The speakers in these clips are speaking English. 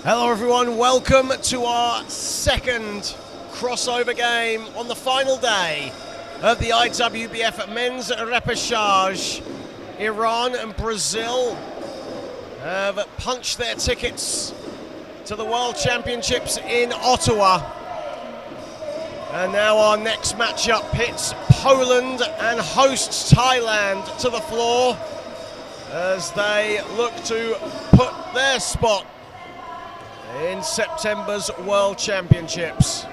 Hello everyone, welcome to our second crossover game on the final day of the IWBF Men's Repechage. Iran and Brazil have punched their tickets to the World Championships in Ottawa. And now our next matchup pits Poland and hosts Thailand to the floor as they look to put their spot in September's World Championships.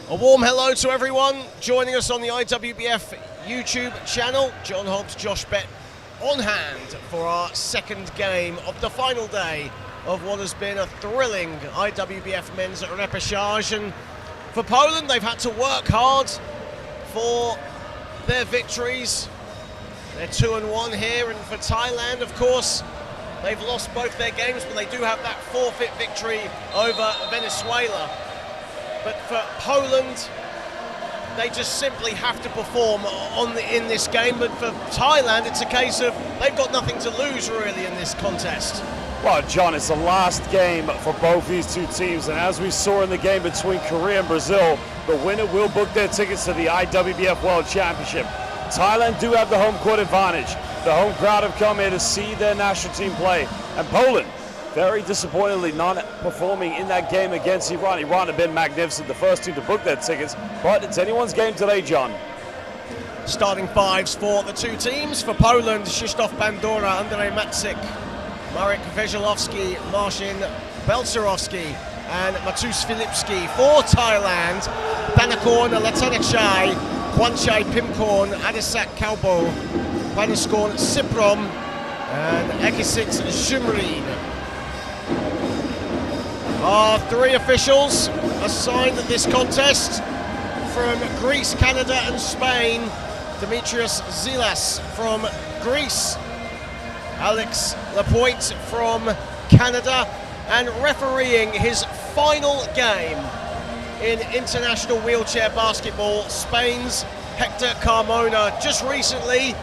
A warm hello to everyone joining us on the IWBF YouTube channel. John Hobbs, Josh Bett on hand for our second game of the final day of what has been a thrilling IWBF Men's Repechage. And for Poland, they've had to work hard for their victories. They're 2-1 here, and for Thailand, of course, they've lost both their games, but they do have that forfeit victory over Venezuela. But for Poland, they just simply have to perform in this game. But for Thailand, it's a case of they've got nothing to lose really in this contest. Well, John, it's the last game for both these two teams, and as we saw in the game between Korea and Brazil, the winner will book their tickets to the IWBF World Championship. Thailand do have the home court advantage. The home crowd have come here to see their national team play. And Poland, very disappointingly not performing in that game against Iran. Iran have been magnificent, the first team to book their tickets, but it's anyone's game today, John. Starting fives for the two teams. For Poland, Krzysztof Bandura, Andrzej Matczyk, Marek Wesolowski, Marcin Belcerowski, and Matus Filipski. For Thailand, Danakorn Latanachai, Kwanchai Pimkorn, Adisak Kaubo, Panaskorn Siprom, and Ekisit Zumrin. Our three officials assigned this contest from Greece, Canada and Spain. Dimitrios Zilas from Greece, Alex Lapointe from Canada, and refereeing his final game in international wheelchair basketball, Spain's Hector Carmona. Just recently,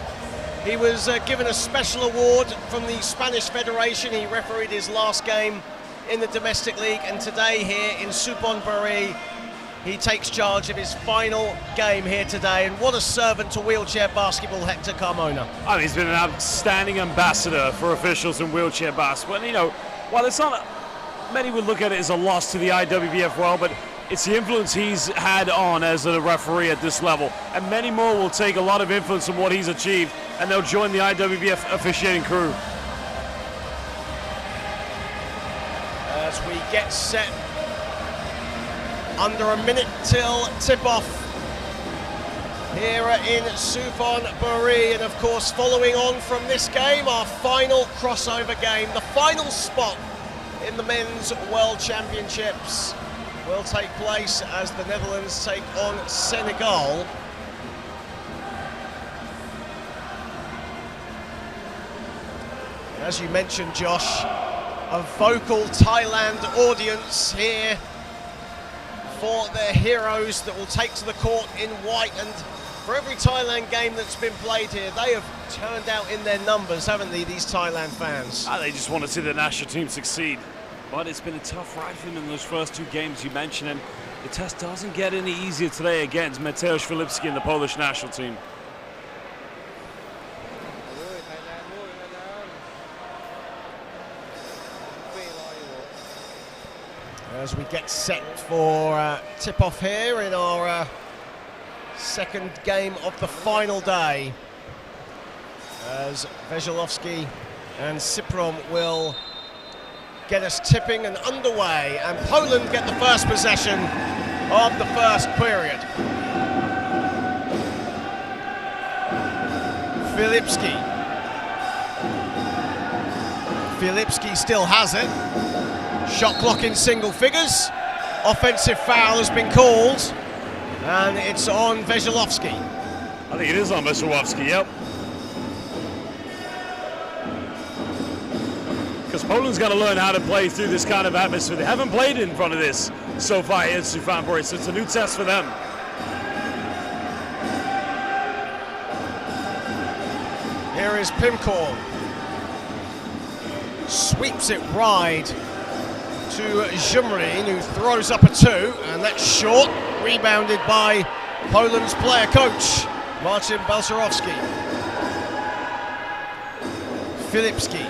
he was given a special award from the Spanish Federation. He refereed his last game in the domestic league, and today here in Suphan, Buri, he takes charge of his final game here today. And what a servant to wheelchair basketball, Hector Carmona. I mean, he's been an outstanding ambassador for officials in wheelchair basketball. And, you know, while it's not, many would look at it as a loss to the IWBF World, but it's the influence he's had on as a referee at this level. And many more will take a lot of influence from what he's achieved, and they'll join the IWBF officiating crew. As we get set, under a minute till tip-off here in Suphan, Buri. And of course, following on from this game, our final crossover game, the final spot in the Men's World Championships will take place as the Netherlands take on Senegal. As you mentioned, Josh, a vocal Thailand audience here for their heroes that will take to the court in white. And for every Thailand game that's been played here, they have turned out in their numbers, haven't they, these Thailand fans? They just want to see the national team succeed. But it's been a tough ride for them in those first two games you mentioned, and the test doesn't get any easier today against Mateusz Filipski and the Polish national team. As we get set for tip-off here in our second game of the final day, as Wesolowski and Siprom will get us tipping and underway, and Poland get the first possession of the first period. Filipski still has it. Shot clock in single figures. Offensive foul has been called, and it's on Wesolowski. I think it is on Wesolowski, yep. Because Poland's got to learn how to play through this kind of atmosphere. They haven't played in front of this so far in Suphan, Buri, so it's a new test for them. Here is Pimkorn. sweeps it wide to Jumrin, who throws up a 2, and that's short, rebounded by Poland's player coach, Marcin Balcerowski. Filipski.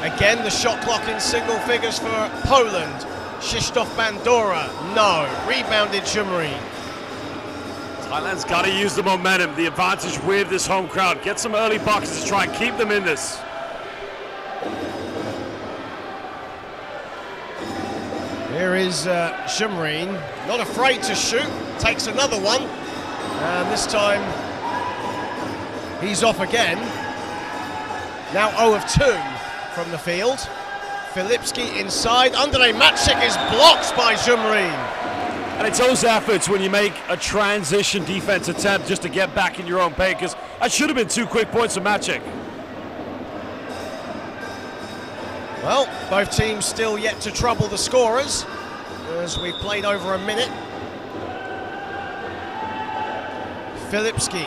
Again, the shot clock in single figures for Poland. Krzysztof Bandura, no. Rebounded Jumrin. Thailand's got to use the momentum, the advantage with this home crowd. Get some early buckets to try and keep them in this. Here is Jumrin, not afraid to shoot, takes another one, and this time he's off again. Now 0 of 2 from the field. Filipski inside, Andrej Maciek is blocked by Jumrin. And it's those efforts when you make a transition defense attempt just to get back in your own paint, because that should have been 2 quick points from Maciek. Well, both teams still yet to trouble the scorers as we've played over a minute. Filipski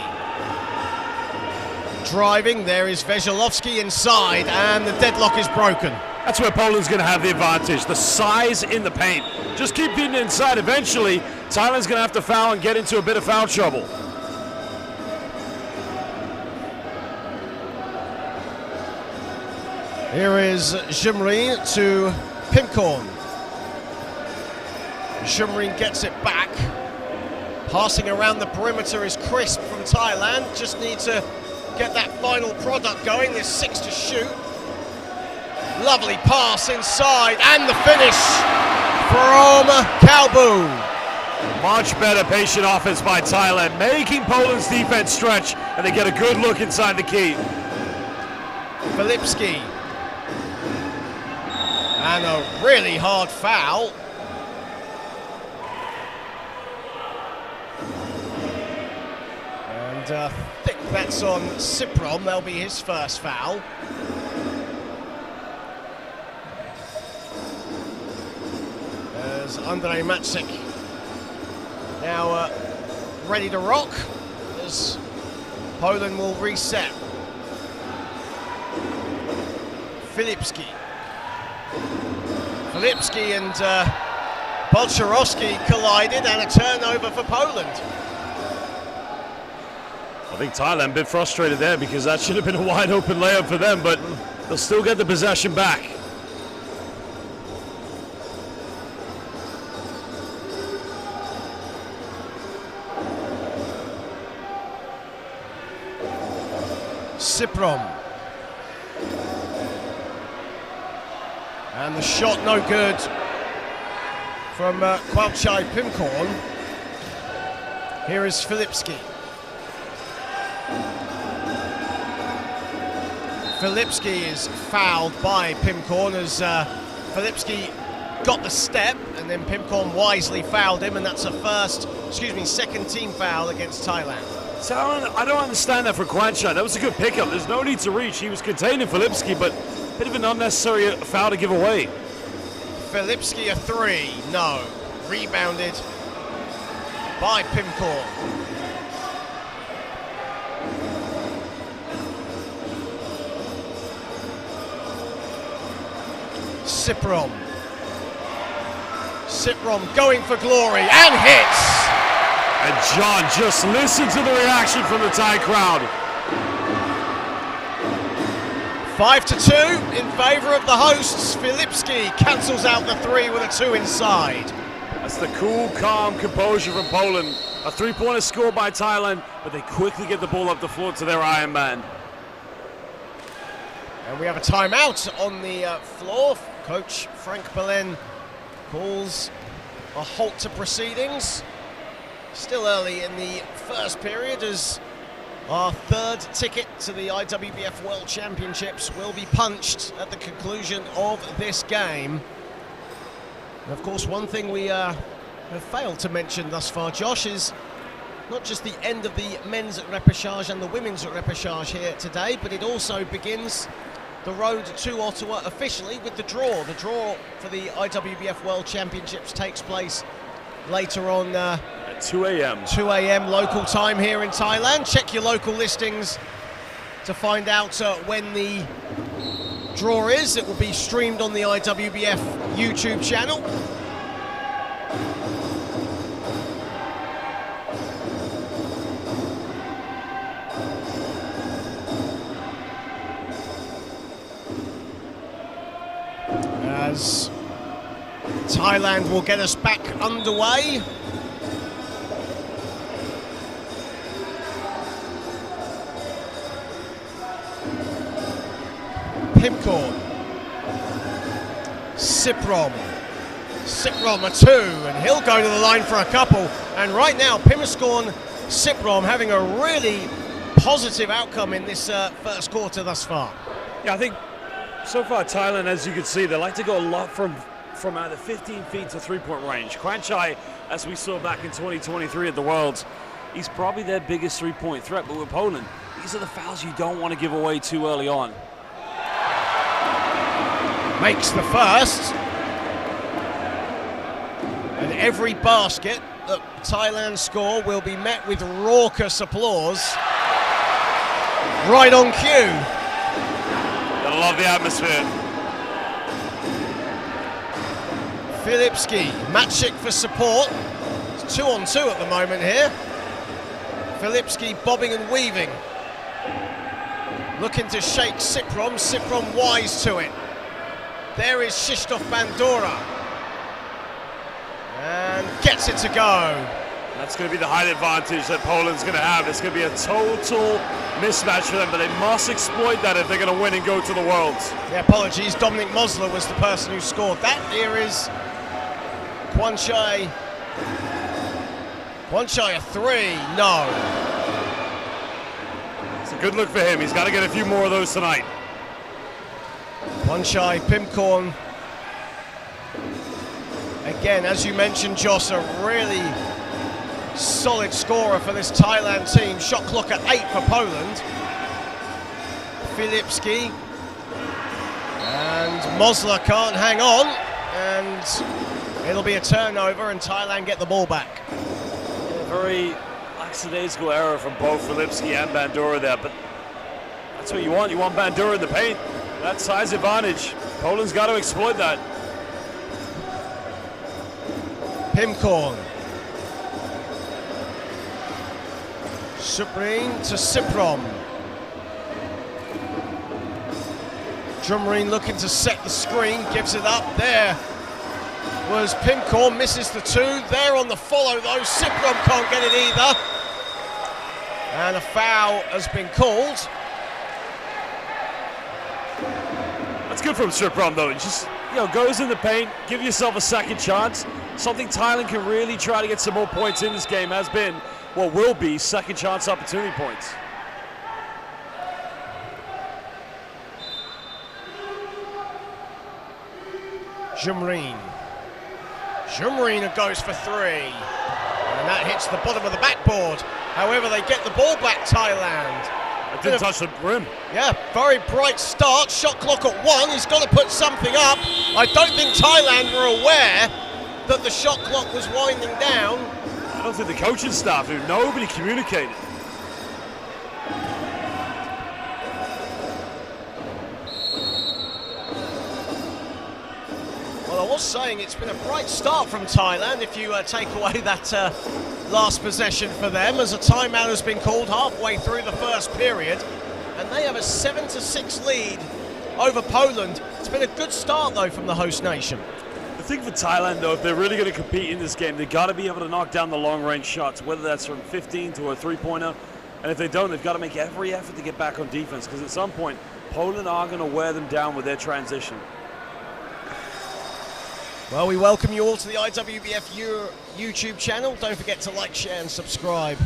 driving, there is Veselovsky inside, and the deadlock is broken. That's where Poland's going to have the advantage, the size in the paint. Just keep getting inside. Eventually, Thailand's going to have to foul and get into a bit of foul trouble. Here is Jumrin to Pimkorn. Jumrin gets it back. Passing around the perimeter is crisp from Thailand. Just need to get that final product going. There's 6 to shoot. Lovely pass inside, and the finish from Kalbu. Much better patient offense by Thailand, making Poland's defense stretch, and they get a good look inside the key. Filipski. And a really hard foul. And I think that's on Suphan. That'll be his first foul. As Andrej Maciek now ready to rock, as Poland will reset. Filipski and Balcerowski collided, and a turnover for Poland. I think Thailand a bit frustrated there because that should have been a wide open layup for them, but they'll still get the possession back. Suphan. And the shot no good from Qualification Pimkorn. Here is Filipski. Filipski is fouled by Pimkorn as Filipski got the step, and then Pimkorn wisely fouled him, and that's a second team foul against Thailand. So I don't understand that for Qualification. That was a good pickup. There's no need to reach. He was containing Filipski, but a bit of an unnecessary foul to give away. Filipski a 3, no. Rebounded by Pimkorn. Suphan going for glory and hits. And John, just listen to the reaction from the Thai crowd. 5-2 in favour of the hosts. Filipski cancels out the 3 with a 2 inside. That's the cool, calm composure from Poland. A 3-pointer scored by Thailand, but they quickly get the ball up the floor to their Iron Man. And we have a timeout on the floor. Coach Frank Belen calls a halt to proceedings. Still early in the first period, as our 3rd ticket to the IWBF World Championships will be punched at the conclusion of this game. And of course, one thing we have failed to mention thus far, Josh, is not just the end of the men's at Repechage and the women's at Repechage here today, but it also begins the road to Ottawa officially with the draw. The draw for the IWBF World Championships takes place later on at 2 a.m. 2 a.m. local time here in Thailand. Check your local listings to find out when the draw is. It will be streamed on the IWBF YouTube channel. As Thailand will get us back underway. Pimcorn, Suphan, a 2, and he'll go to the line for a couple. And right now, Pimcorn, Suphan having a really positive outcome in this first quarter thus far. Yeah, I think so far Thailand, as you can see, they like to go a lot from either 15 feet to 3-point range. Qualification, as we saw back in 2023 at the Worlds, he's probably their biggest 3-point threat. But with Poland, these are the fouls you don't want to give away too early on. Makes the first. And every basket that Thailand score will be met with raucous applause. Right on cue. Gotta love the atmosphere. Filipski, Matchik for support. It's 2-on-2 at the moment here. Filipski bobbing and weaving. Looking to shake Suphan. Suphan wise to it. There is Krzysztof Bandura. And gets it to go. That's going to be the height advantage that Poland's going to have. It's going to be a total mismatch for them, but they must exploit that if they're going to win and go to the Worlds. Yeah, apologies. Dominic Mosler was the person who scored that. Here is Qualification. Qualification a 3. No. It's a good look for him. He's got to get a few more of those tonight. Qualification, Pimcorn. Again, as you mentioned, Joss, a really solid scorer for this Thailand team. Shot clock at 8 for Poland. Filipski. And Mosler can't hang on. And it'll be a turnover and Thailand get the ball back. Yeah, very lackadaisical error from both Filipski and Bandura there, but that's what you want. You want Bandura in the paint. That size advantage. Poland's got to exploit that. Pimcorn. Suphan to Suphan. Drumreen looking to set the screen, gives it up. There was Pimcorn, misses the 2. There on the follow though, Suphan can't get it either. And a foul has been called. That's good from Suphan though. It just, goes in the paint, give yourself a second chance. Something Thailand can really try to get some more points in this game has been, what will be, second chance opportunity points. Drumreen goes for 3. And that hits the bottom of the backboard. However, they get the ball back, Thailand. It didn't touch the rim. Yeah, very bright start. Shot clock at 1. He's got to put something up. I don't think Thailand were aware that the shot clock was winding down. I don't think the coaching staff knew. Nobody communicated. Well, I was saying it's been a bright start from Thailand if you take away that last possession for them, as a timeout has been called halfway through the first period, and they have a 7-6 lead over Poland. It's been a good start though from the host nation. The thing for Thailand though, if they're really going to compete in this game, they've got to be able to knock down the long range shots, whether that's from 15 to a 3-pointer, and if they don't, they've got to make every effort to get back on defense, because at some point Poland are going to wear them down with their transition. Well, we welcome you all to the IWBF YouTube channel. Don't forget to like, share and subscribe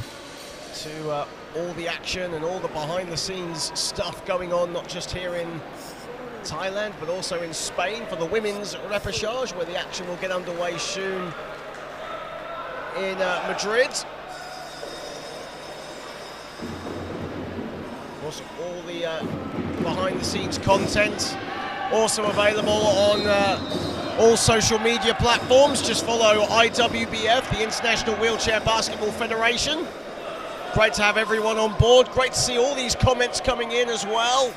to all the action and all the behind-the-scenes stuff going on, not just here in Thailand, but also in Spain for the women's repechage, where the action will get underway soon in Madrid. Of course, all the behind-the-scenes content also available on all social media platforms. Just follow IWBF, the International Wheelchair Basketball Federation. Great to have everyone on board. Great to see all these comments coming in as well.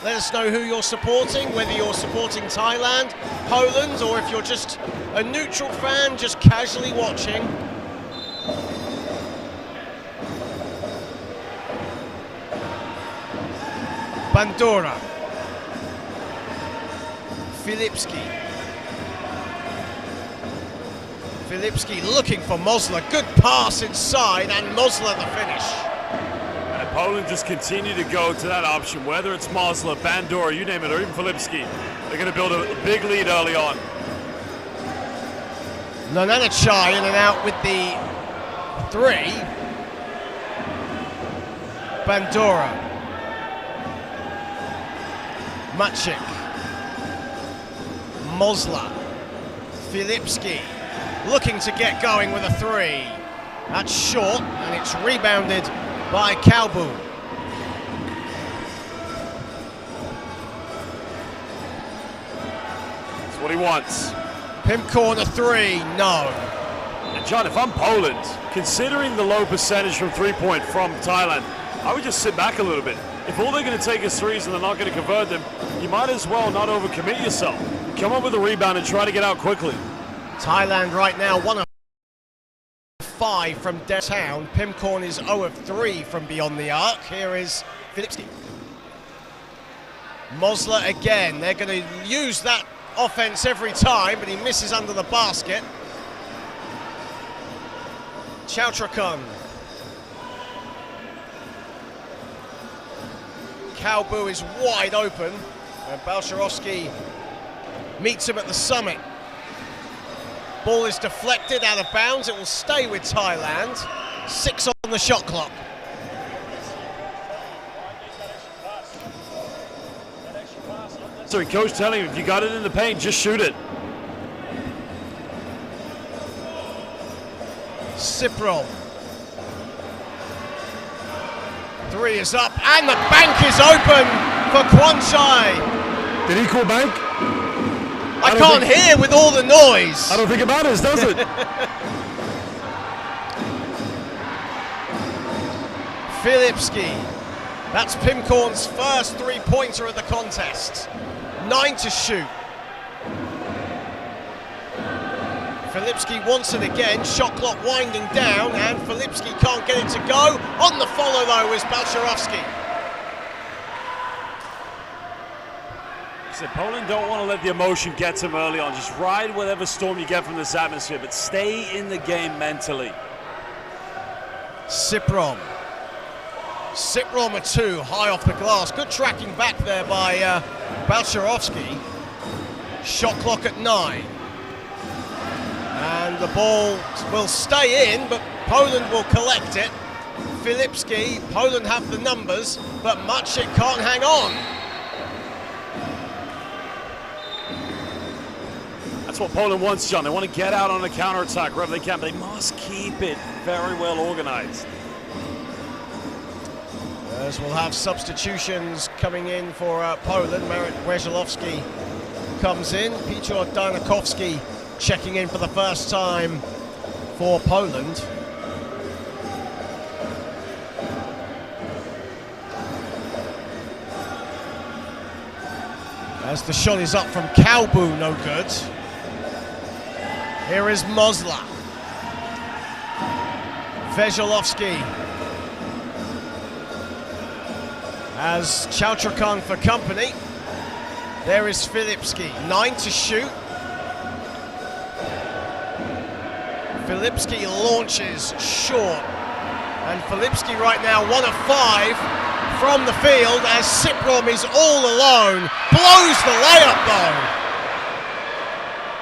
Let us know who you're supporting, whether you're supporting Thailand, Poland, or if you're just a neutral fan, just casually watching. Bandura. Filipski. Filipski looking for Mosler. Good pass inside, and Mosler the finish. And Poland just continue to go to that option, whether it's Mosler, Bandura, you name it, or even Filipski. They're going to build a big lead early on. Nananachai in and out with the 3. Bandura. Maciek. Mosler. Filipski. Looking to get going with a 3. That's short, and it's rebounded by Kalbu. That's what he wants. Pimcorn a 3, no. And John, if I'm Poland, considering the low percentage from three-point from Thailand, I would just sit back a little bit. If all they're going to take is threes and they're not going to convert them, you might as well not overcommit yourself. Come up with a rebound and try to get out quickly. Thailand right now 1 of 5 from downtown. Pimcorn is 0 of 3 from beyond the arc. Here is Filipski. Mosler again. They're going to use that offense every time, but he misses under the basket. Chautrakan. Kalbu is wide open, and Balsharovsky meets him at the summit. Ball is deflected out of bounds. It will stay with Thailand. 6 on the shot clock. So coach telling him, if you got it in the paint, just shoot it. Cipro. 3 is up, and the bank is open for Kwanchai. Did he call bank? I can't hear with all the noise. I don't think it matters, does it? Filipski. That's Pimcorn's first 3-pointer of the contest. 9 to shoot. Filipski wants it again. Shot clock winding down, and Filipski can't get it to go. On the follow, though, is Balsharovsky. So Poland don't want to let the emotion get to them early on. Just ride whatever storm you get from this atmosphere, but stay in the game mentally. Ciprom. Ciprom a 2, high off the glass. Good tracking back there by Balsharovsky. Shot clock at 9. And the ball will stay in, but Poland will collect it. Filipski, Poland have the numbers, but Maciek can't hang on. That's what Poland wants, John. They want to get out on a counter-attack wherever they can, but they must keep it very well organized. As we'll have substitutions coming in for Poland. Marek Wezolowski comes in. Piotr Darnakowski checking in for the first time for Poland. As the shot is up from Kalbu, no good. Here is Mosler. Wezolowski. As Chautrakan for company. There is Filipski. 9 to shoot. Filipski launches short. And Filipski right now 1 of 5 from the field as Ciprom is all alone. Blows the layup though.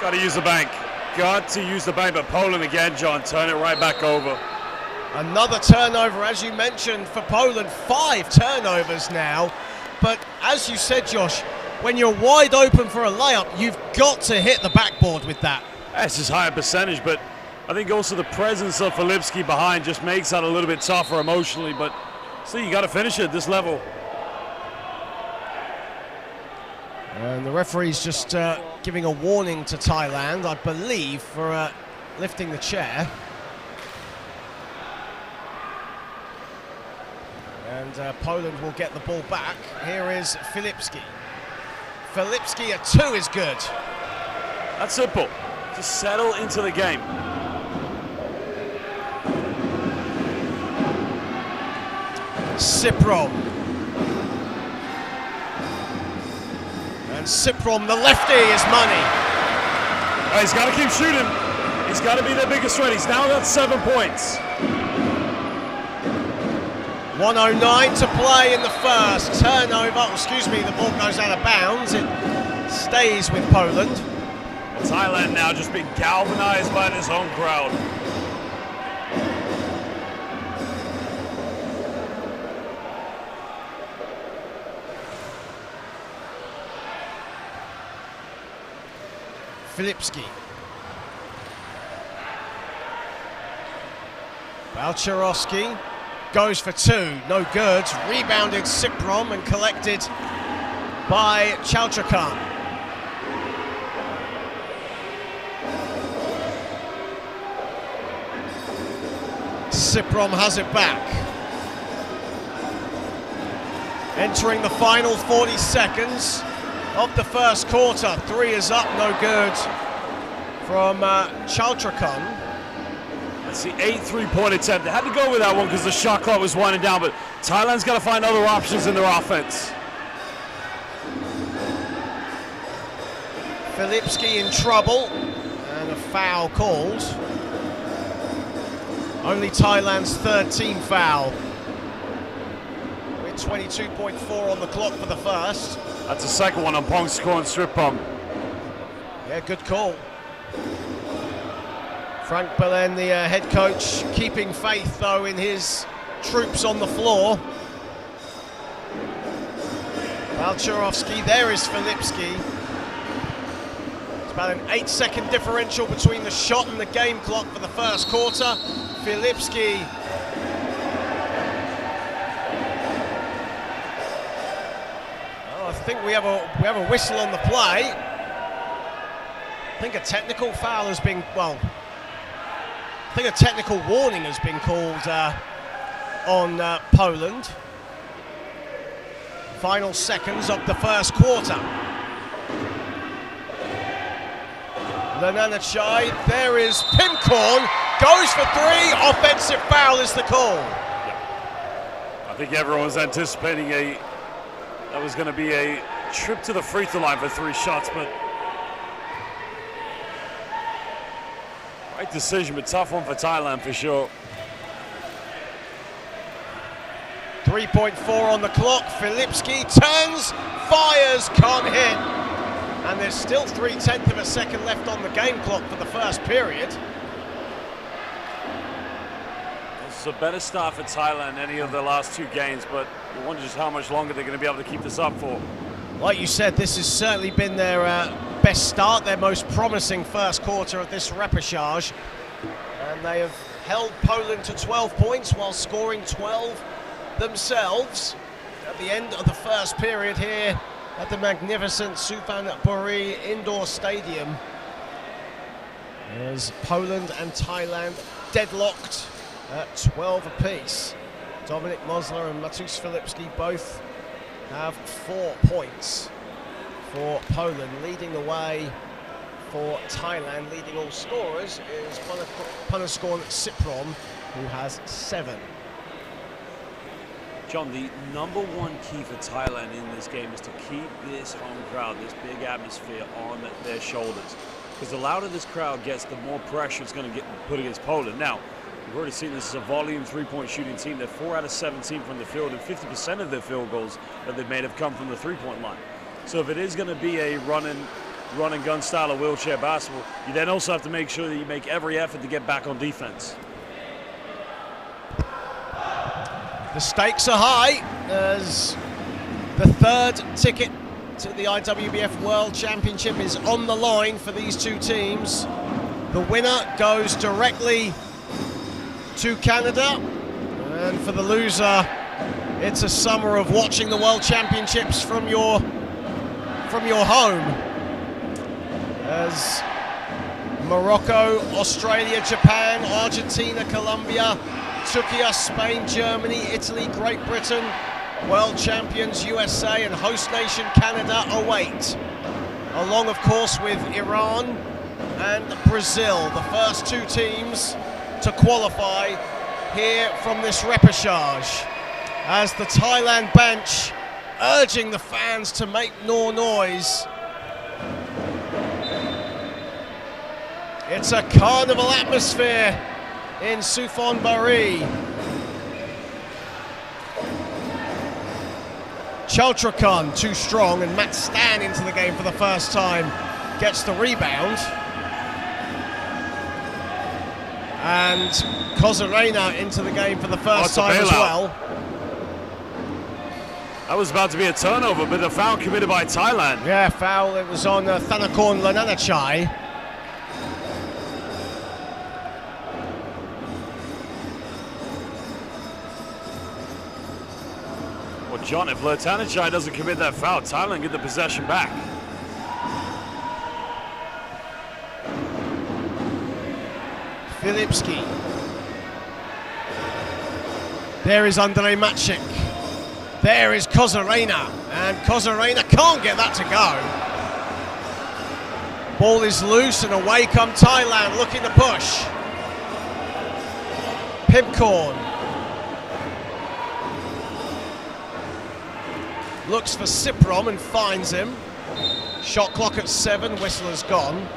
Got to use the bank. Got to use the bank, but Poland again, John, turn it right back over. Another turnover, as you mentioned, for Poland. 5 turnovers now. But as you said, Josh, when you're wide open for a layup, you've got to hit the backboard with that. That's just higher percentage, but I think also the presence of Filipski behind just makes that a little bit tougher emotionally, but still you got to finish it at this level. And the referee's just giving a warning to Thailand, I believe, for lifting the chair. And Poland will get the ball back. Here is Filipski. Filipski at 2 is good. That's simple. Just settle into the game. Suphan. And Suphan, the lefty, is money. He's got to keep shooting. He's got to be their biggest threat. He's now got 7 points. 1:09 to play in the first. Turnover, the ball goes out of bounds. It stays with Poland. Thailand now just being galvanized by this home crowd. Filipski. Balcerowski goes for 2, no good. Rebounded Suphan and collected by Chaltrakan. Suphan has it back. Entering the final 40 seconds of the first quarter. 3 is up, no good from Chaltrakan. That's the 8th three-point attempt. They had to go with that one because the shot clock was winding down, but Thailand's got to find other options in their offense. Filipski in trouble, and a foul called. Only Thailand's 3rd team foul. With 22.4 on the clock for the first. That's the second one on Pong scoring strip pump. Yeah, good call. Frank Belen, the head coach, keeping faith though in his troops on the floor. Balcerowski, there is Filipski. It's about an 8-second differential between the shot and the game clock for the first quarter. Filipski. Oh, I think we have a whistle on the play. I think a technical foul has been, I think a technical warning has been called on Poland. Final seconds of the first quarter. Lenanachai, there is Pimcorn, goes for 3, offensive foul is the call. Yeah. I think everyone was anticipating that was going to be a trip to the free throw line for 3 shots, but right decision, but tough one for Thailand for sure. 3.4 on the clock. Filipski turns, fires, can't hit. And there's still 3/10 of a second left on the game clock for the first period. It's a better start for Thailand than any of their last 2 games, but you wonder just how much longer they're going to be able to keep this up for. Like you said, this has certainly been their best start, their most promising first quarter of this repechage. And they have held Poland to 12 points while scoring 12 themselves at the end of the first period here at the magnificent Suphan Buri Indoor Stadium. As Poland and Thailand deadlocked at 12 apiece. Dominik Mosler and Matus Filipski both have 4 points for Poland. Leading the way for Thailand, leading all scorers, is Panaskorn Suphan, who has 7. John, the #1 key for Thailand in this game is to keep this home crowd, this big atmosphere on their shoulders. Because the louder this crowd gets, the more pressure it's going to get put against Poland. Now, we've already seen this is a volume 3-point shooting team. They're 4 out of 17 from the field, and 50% of their field goals that they've made have come from the 3-point line. So if it is going to be a run and gun style of wheelchair basketball, you then also have to make sure that you make every effort to get back on defense. The stakes are high as the 3rd ticket to the IWBF World Championship is on the line for these 2 teams. The winner goes directly to Canada, and for the loser, it's a summer of watching the World Championships from your home. As Morocco, Australia, Japan, Argentina, Colombia, Turkey, Spain, Germany, Italy, Great Britain, world champions USA and host nation Canada await. Along, of course, with Iran and Brazil, the first two teams to qualify here from this repechage. As the Thailand bench urging the fans to make more noise. It's a carnival atmosphere in Suphan, Buri. Chaltrakan too strong, and Matt Stan into the game for the first time gets the rebound. And Kozarena into the game for the first time as well. That was about to be a turnover, but a foul committed by Thailand. Yeah, foul. It was on Thanakorn Lananachai. Well, John, if Lananachai doesn't commit that foul, Thailand get the possession back. Filipski. There is Andrei Matchik. There is Kozarena, and Kozarena can't get that to go. Ball is loose, and away come Thailand looking to push. Pimcorn looks for Siprom and finds him. Shot clock at 7, whistle has gone.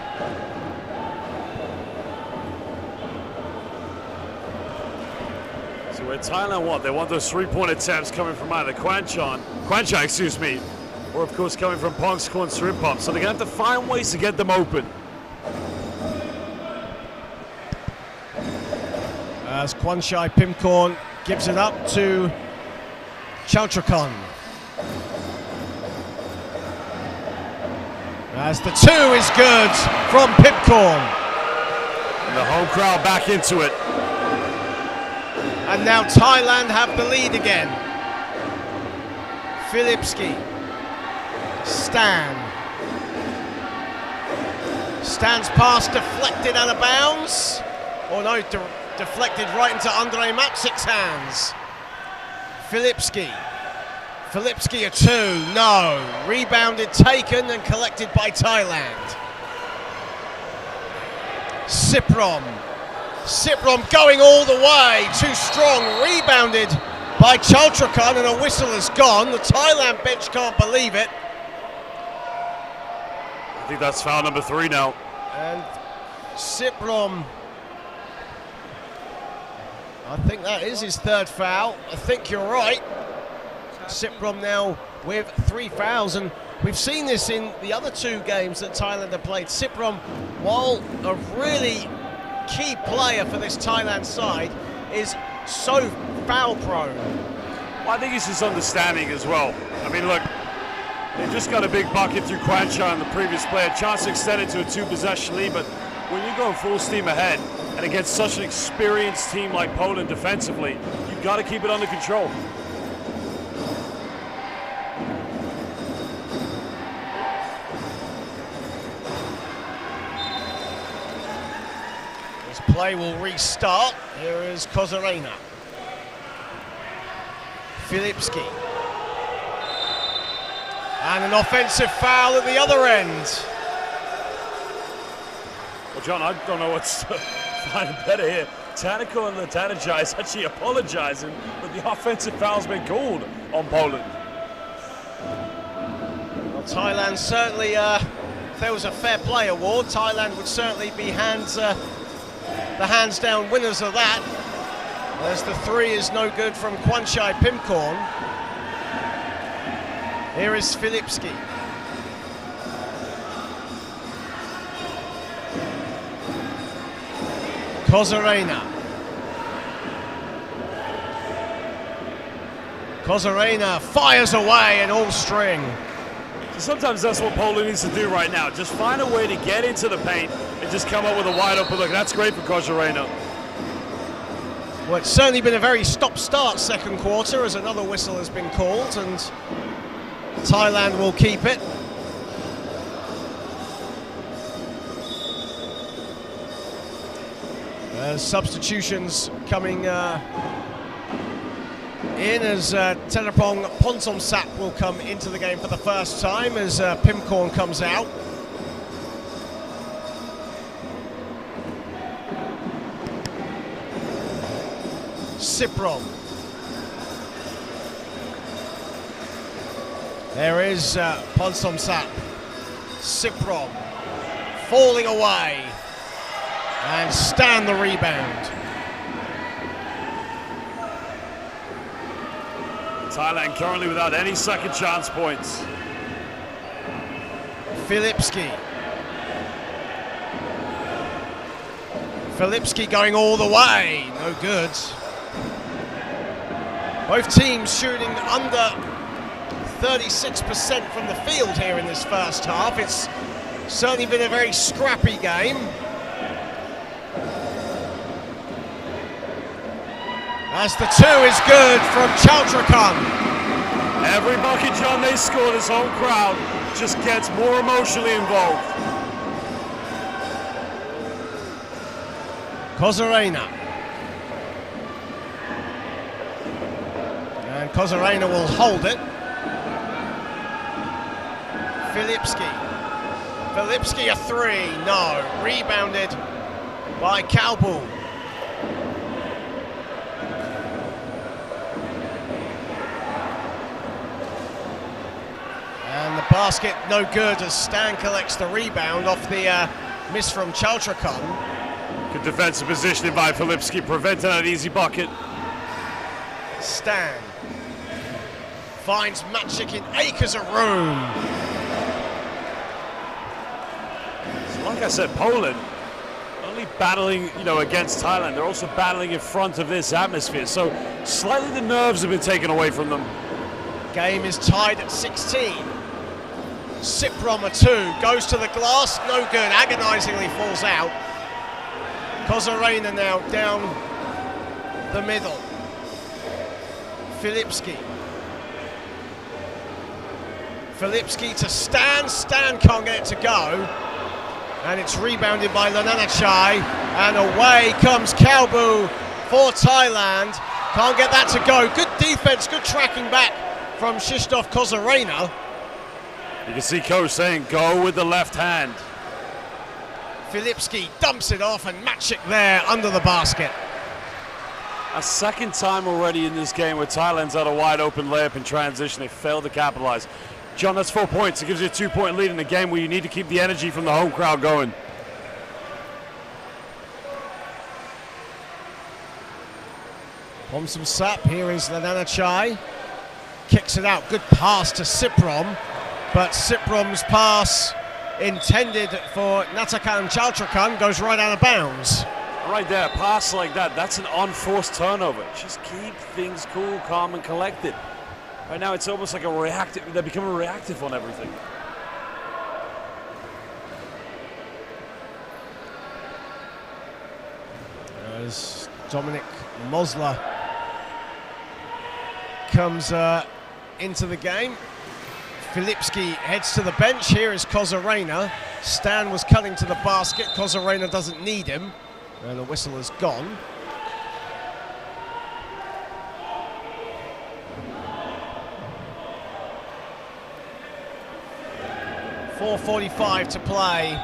Where Thailand want? They want those three-point attempts coming from either Kwanchai, excuse me, or of course coming from Pongskon Srimpom. So they're going to have to find ways to get them open. As Kwanchai Pimcorn gives it up to Chaltrakan. As the 2 is good from Pimcorn. And the home crowd back into it. And now Thailand have the lead again. Filipski. Stan. Stan's pass deflected out of bounds. Oh no, deflected right into Andrei Matsik's hands. Filipski. Filipski a 2, no. Rebounded, taken and collected by Thailand. Siprom. Siprom going all the way, too strong, rebounded by Chaltrakan, and a whistle has gone. The Thailand bench can't believe it. I think that's foul number 3 now. And Siprom, I think that is his 3rd foul. I think you're right. Siprom now with 3 fouls, and we've seen this in the other 2 games that Thailand have played. Siprom, while a really key player for this Thailand side, is so foul prone. Well, I think it's his understanding as well. I mean, look, they just got a big bucket through Kwanchai on the previous play, a chance to extend it to a 2-possession lead, but when you're going full steam ahead and against such an experienced team like Poland defensively, you've got to keep it under control. Play will restart. Here is Kozarena. Filipski. And an offensive foul at the other end. Well, John, I don't know what's finding better here. Tanako and Lananachai is actually apologizing, but the offensive foul's been called on Poland. Well, Thailand certainly, if there was a fair play award, Thailand would certainly be the hands-down winners of that. As the 3 is no good from Kwanchai Pimcorn. Here is Filipski. Kozarena. Kozarena fires away in all string. So sometimes that's what Poland needs to do right now. Just find a way to get into the paint and just come up with a wide open look. That's great for Kozarena. Well, it's certainly been a very stop-start second quarter as another whistle has been called, and Thailand will keep it. Substitutions coming in as Telepong Ponsomsap will come into the game for the first time as Pimcorn comes out. Siprom. There is Ponsomsap. Siprom falling away. And Stan the rebound. Thailand currently without any second chance points. Filipski. Filipski going all the way. No good. Both teams shooting under 36% from the field here in this first half. It's certainly been a very scrappy game. As the two is good from Chautrakan. Every bucket, John, they score, this whole crowd just gets more emotionally involved. Kozarena. And Kozarena will hold it. Filipski. Filipski a three, no. Rebounded by Kalbu. And the basket no good as Stan collects the rebound off the miss from Chautrakan. Good defensive positioning by Filipski, preventing an easy bucket. Stan finds Maciek in acres of room. So like I said, Poland only battling, against Thailand. They're also battling in front of this atmosphere. So slightly the nerves have been taken away from them. Game is tied at 16. Siprom a two, goes to the glass, no good, agonizingly falls out. Kozarena now down the middle. Filipski. Filipski to Stan, Stan can't get it to go. And it's rebounded by Lananachai, and away comes Kalbu for Thailand. Can't get that to go. Good defense, good tracking back from Krzysztof Kozarena. You can see Coach saying, go with the left hand. Filipski dumps it off, and Maciek there under the basket. A second time already in this game where Thailand's had a wide open layup in transition. They failed to capitalize. John, that's 4 points. It gives you a 2-point lead in a game where you need to keep the energy from the home crowd going. Ponsomsap, here is Lananachai. Kicks it out, good pass to Siprom. But Siprom's pass intended for Natakan Chautrakan goes right out of bounds. Right there, a pass like that, that's an unforced turnover. Just keep things cool, calm, and collected. Right now, it's almost like a reactive, they're becoming reactive on everything. As Dominic Mosler comes into the game. Filipski heads to the bench. Here is Kozarena. Stan was cutting to the basket. Kozarena doesn't need him. And the whistle is gone. .4:45 to play.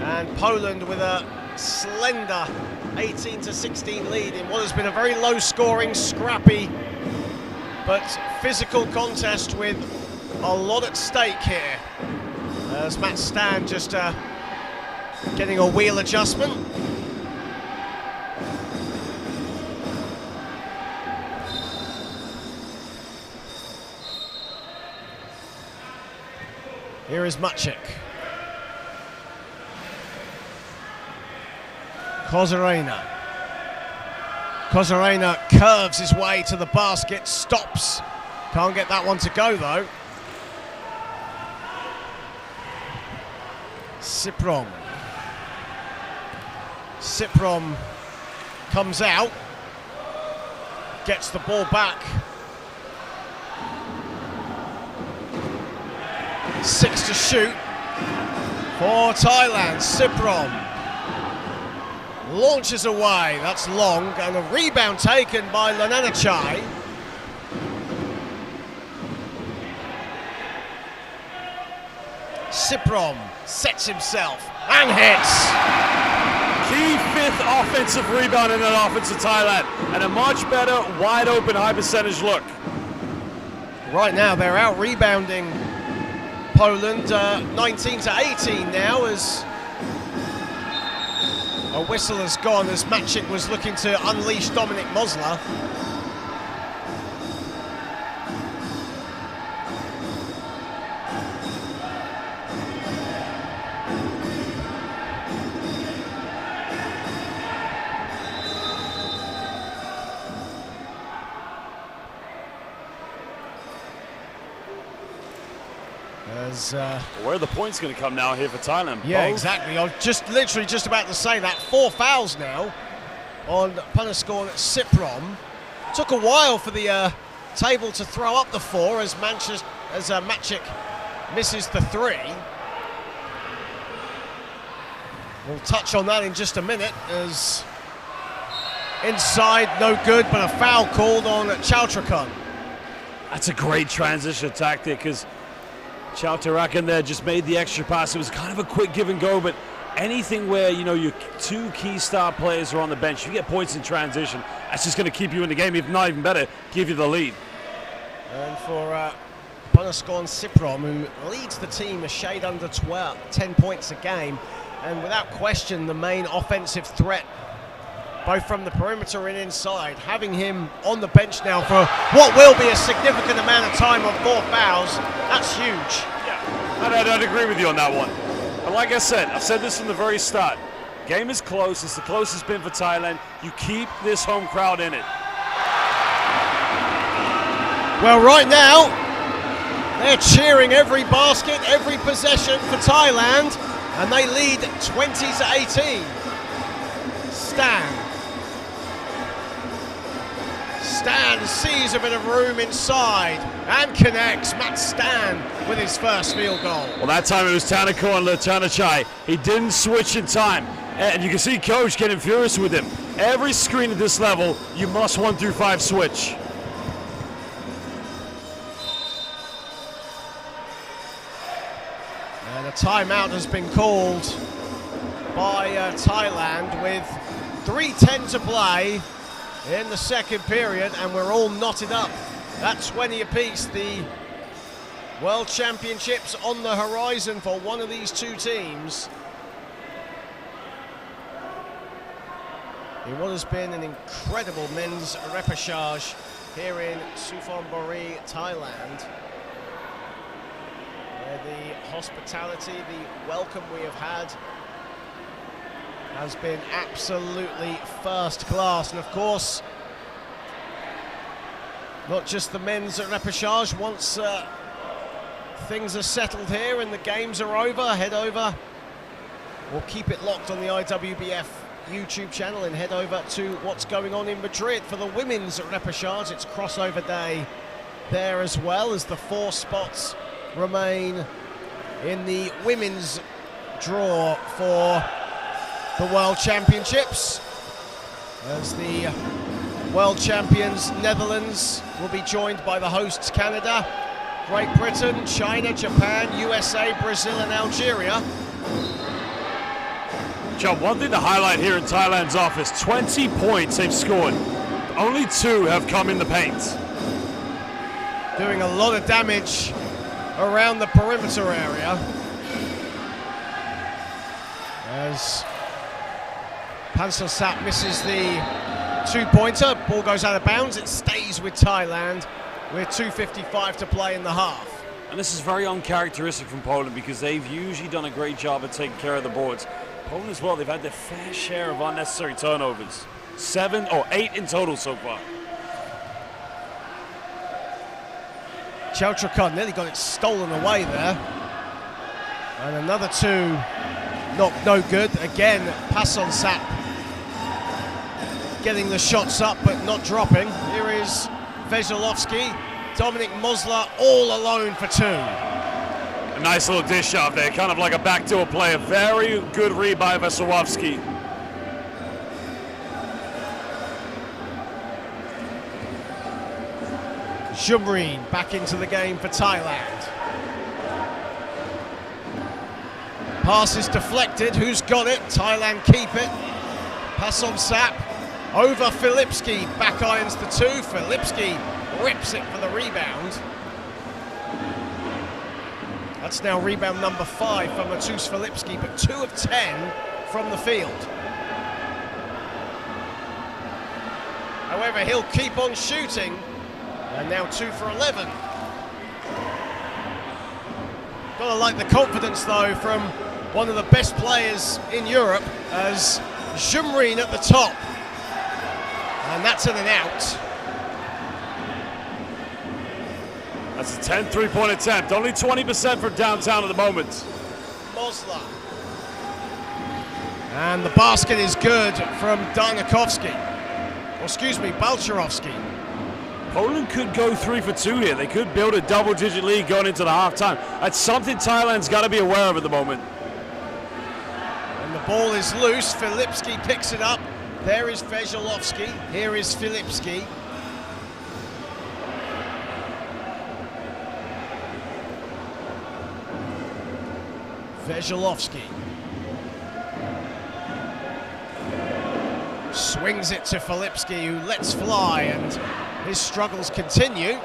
And Poland with a slender 18-16 lead in what has been a very low-scoring, scrappy, but physical contest with a lot at stake here. As Matt Stan just getting a wheel adjustment. Here is Maciek. Kozarena. Kozarena curves his way to the basket, stops. Can't get that one to go though. Siprom. Siprom comes out, gets the ball back. 6 to shoot for Thailand. Siprom launches away. That's long, and a rebound taken by Repechage. Suphan sets himself and hits. Key fifth offensive rebound in that offense of Thailand, and a much better, wide open, high percentage look. Right now they're out rebounding Poland 19-18 now, as a whistle has gone as Repechage was looking to unleash Dominik Mosler. Where are the points going to come now here for Thailand? Yeah, Both? exactly. I was literally just about to say that. 4 fouls now on Panascorn Suphan. Took a while for the table to throw up the 4 as Repechage misses the 3. We'll touch on that in just a minute, as inside, no good, but a foul called on Chautrakan. That's a great transition tactic, because Chautrakan there just made the extra pass. It was kind of a quick give and go, but anything where, you know, your 2 key star players are on the bench, you get points in transition, that's just going to keep you in the game, if not even better, give you the lead. And for Panascorn Suphan, who leads the team a shade under 10 points a game, and without question the main offensive threat, both from the perimeter and inside, having him on the bench now for what will be a significant amount of time on 4 fouls, that's huge. Yeah, I'd agree with you on that one. But like I said, I've said this from the very start, game is close, it's the closest been for Thailand, you keep this home crowd in it. Well, right now, they're cheering every basket, every possession for Thailand, and they lead 20-18. Stan sees a bit of room inside and connects. Matt Stan with his first field goal. Well, that time it was Tanako and Repechage. He didn't switch in time. And you can see coach getting furious with him. Every screen at this level, you must 1 through 5 switch. And a timeout has been called by Thailand with 3:10 to play in the second period, and we're all knotted up at 20 apiece. The World Championships on the horizon for one of these 2 teams. In what has been an incredible men's repechage here in Suphan, Buri, Thailand. The hospitality, the welcome we have had has been absolutely first class, and of course not just the men's repechage. Once things are settled here and the games are over, head over, we'll keep it locked on the IWBF YouTube channel and head over to what's going on in Madrid for the women's repechage. It's crossover day there, as well as the 4 spots remain in the women's draw for the World Championships, as the world champions Netherlands will be joined by the hosts Canada, Great Britain, China, Japan, USA, Brazil and Algeria. John, one thing to highlight here in Thailand's office, 20 points they've scored. Only 2 have come in the paint. Doing a lot of damage around the perimeter area. As Pansosap misses the 2-pointer, ball goes out of bounds, it stays with Thailand with 2:55 to play in the half. And this is very uncharacteristic from Poland, because they've usually done a great job at taking care of the boards. Poland as well, they've had their fair share of unnecessary turnovers. 7 or 8 in total so far. Chautrakan nearly got it stolen away there. And another 2, no good. Again, Pansosap getting the shots up but not dropping. Here is Veselovsky, Dominik Mosler all alone for 2. A nice little dish out there, kind of like a backdoor play. A very good read by Veselovsky. Jumreen back into the game for Thailand. Pass is deflected. Who's got it? Thailand keep it. Pass on Sap. Over Filipski. Back irons the two. Filipski rips it for the rebound. That's now rebound number 5 for Matus Filipski, but 2 of 10 from the field. However, he'll keep on shooting, and now 2 for 11. Gotta like the confidence though from one of the best players in Europe as Jumreen at the top. And that's in and out. That's a 10 3-point attempt. Only 20% from downtown at the moment. Mosler. And the basket is good from Darnakovsky. Or excuse me, Balcharovsky. Poland could go 3 for 2 here. They could build a double-digit lead going into the halftime. That's something Thailand's got to be aware of at the moment. And the ball is loose. Filipski picks it up. There is Veselovsky. Here is Filipski. Veselovsky swings it to Filipski, who lets fly, and his struggles continue.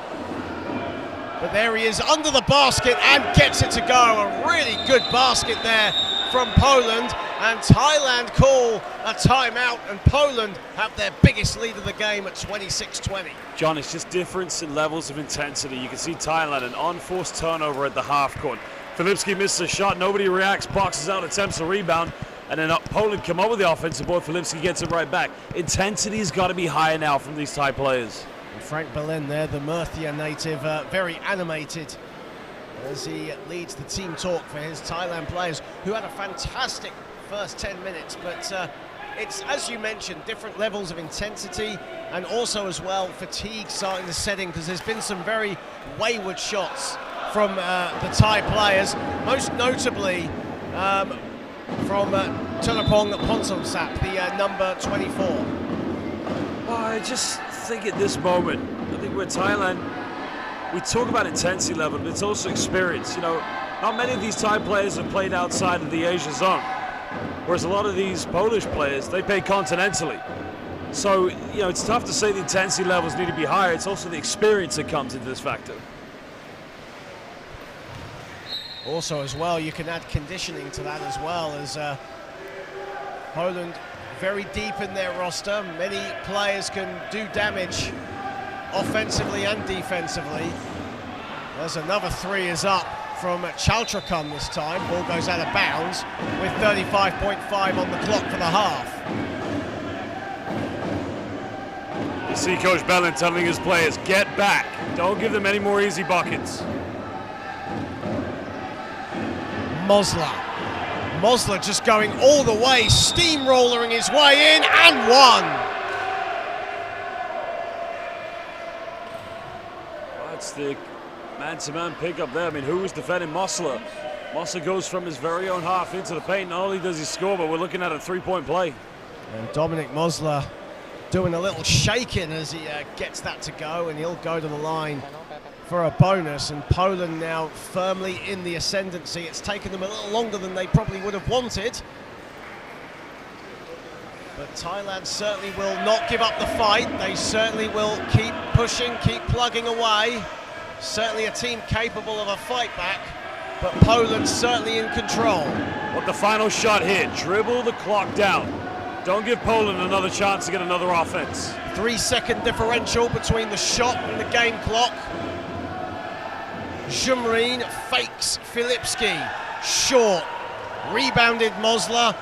But there he is under the basket and gets it to go. A really good basket there from Poland, and Thailand call a timeout, and Poland have their biggest lead of the game at 26-20. John, it's just difference in levels of intensity. You can see Thailand, an unforced turnover at the half court. Filipski misses a shot, nobody reacts, boxes out, attempts a rebound, and then Poland come up with the offensive board. Filipski gets it right back. Intensity's got to be higher now from these Thai players. And Frank Berlin there, the Murcia native, very animated as he leads the team talk for his Thailand players, who had a fantastic first 10 minutes, but it's, as you mentioned, different levels of intensity, and also as well fatigue starting to set in, because there's been some very wayward shots from the Thai players, most notably from Thunapong Ponsonsap, the number 24. Well, I just think at this moment, I think we're Thailand, we talk about intensity level, but it's also experience. You know, not many of these Thai players have played outside of the Asia zone, whereas a lot of these Polish players, they play continentally. So, you know, it's tough to say the intensity levels need to be higher. It's also the experience that comes into this factor. Also as well, you can add conditioning to that as well, as Poland very deep in their roster. Many players can do damage offensively and defensively. There's another 3 is up from Chaltrakum this time. Ball goes out of bounds with 35.5 on the clock for the half. You see Coach Bellin telling his players, get back. Don't give them any more easy buckets. Mosler just going all the way, steamrolling his way in, and one. That's the man-to-man pickup there. I mean, who was defending Mosler? Mosler goes from his very own half into the paint. Not only does he score, but we're looking at a 3-point play. And Dominic Mosler doing a little shaking as he gets that to go, and he'll go to the line for a bonus. And Poland now firmly in the ascendancy. It's taken them a little longer than they probably would have wanted, but Thailand certainly will not give up the fight. They certainly will keep pushing, keep plugging away. Certainly a team capable of a fight back, but Poland certainly in control. What the final shot here, dribble the clock down. Don't give Poland another chance to get another offense. 3-second differential between the shot and the game clock. Jumreen fakes Filipski, short, rebounded Mosler,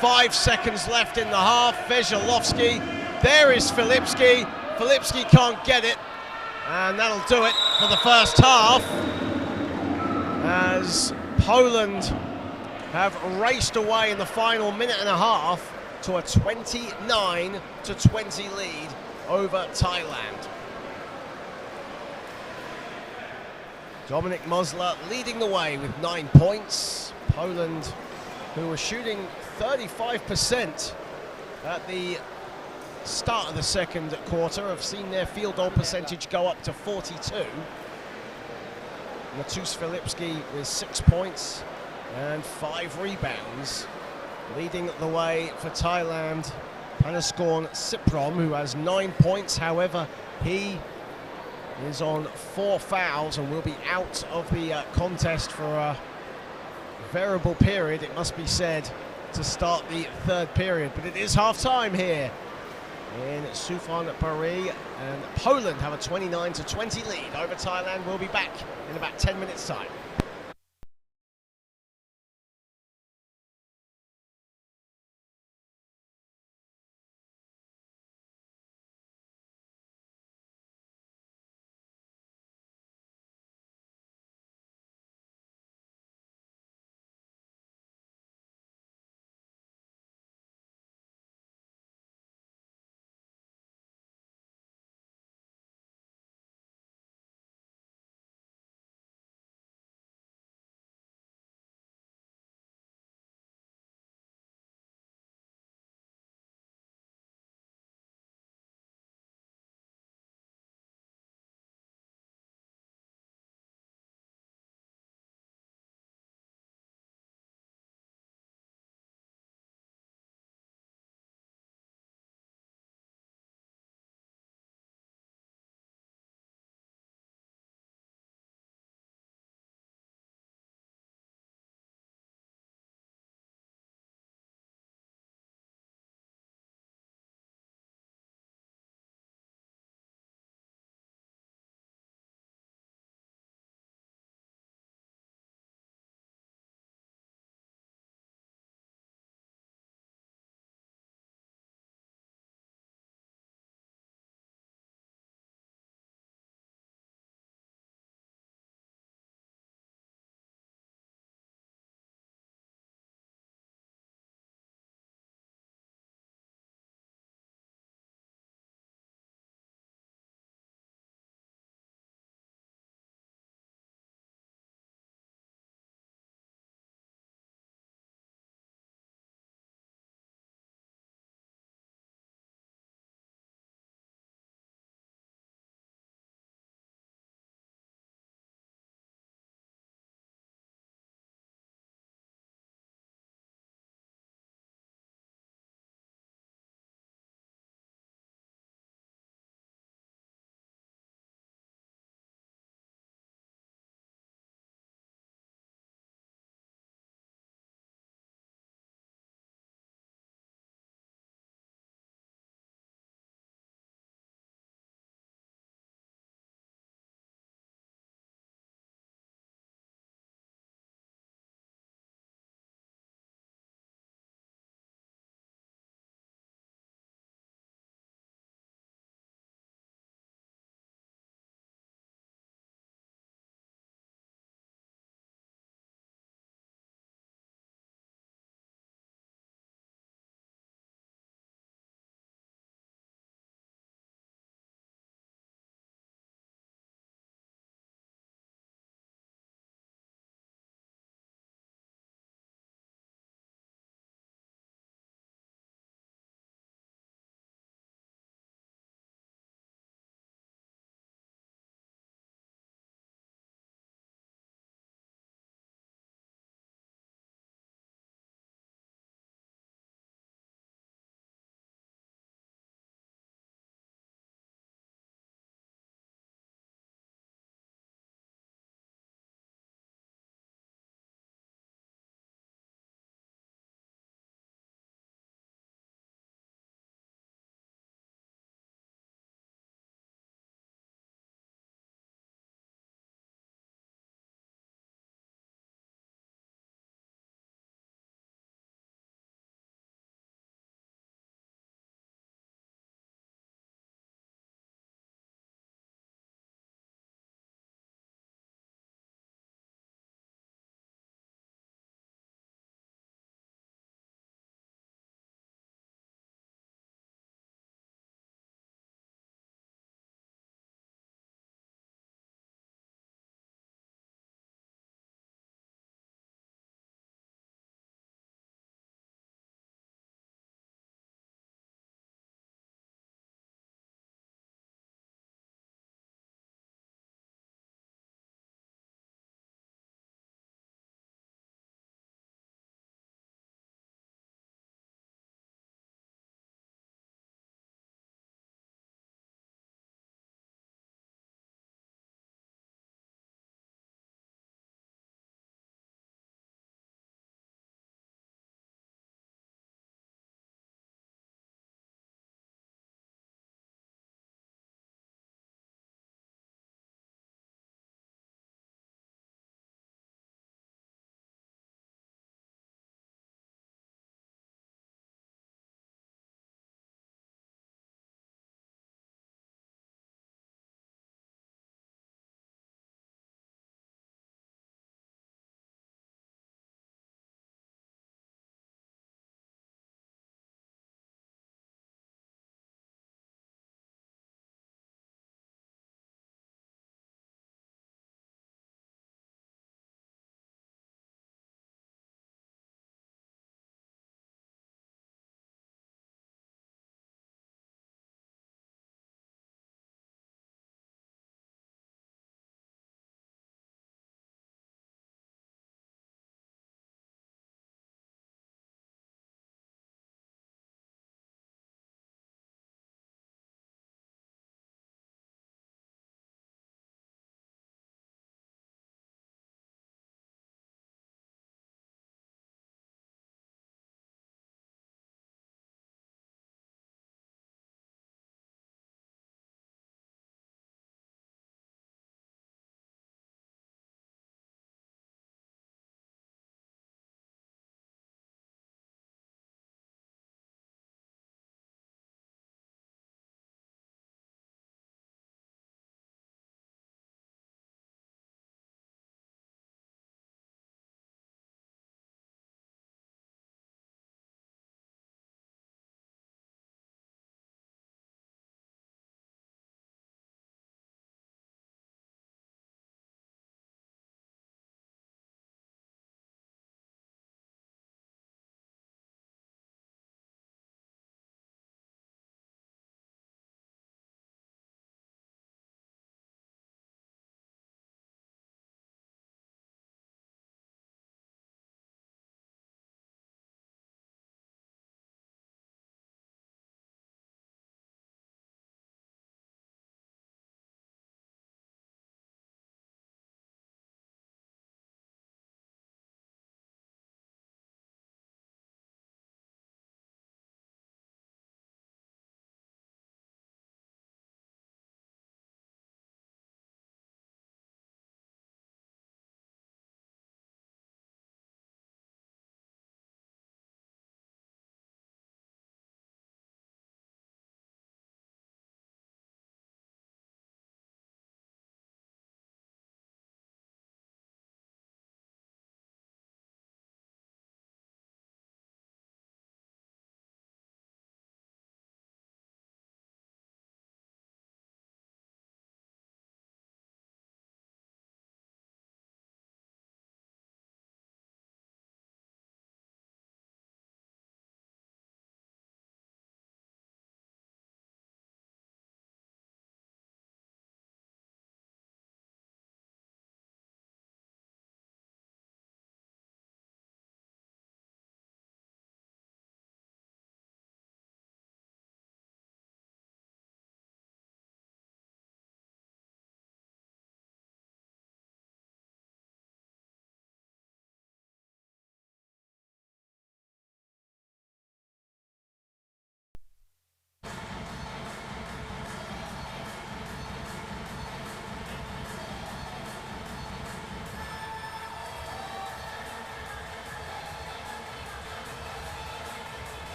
5 seconds left in the half. Veselovsky, there is Filipski. Filipski can't get it, and that'll do it for the first half, as Poland have raced away in the final minute and a half to a 29-20 lead over Thailand. Dominic Mosler leading the way with 9 points. Poland, who were shooting 35% at the start of the second quarter have seen their field goal percentage go up to 42. Matus Filipski with 6 points and 5 rebounds. Leading the way for Thailand, Panaskorn Siprom, who has 9 points. However, he is on 4 fouls and will be out of the contest for a variable period, it must be said, to start the third period. But it is half-time here in Suphan, Buri, and Poland have a 29-20 lead over Thailand. We'll be back in about 10 minutes' time.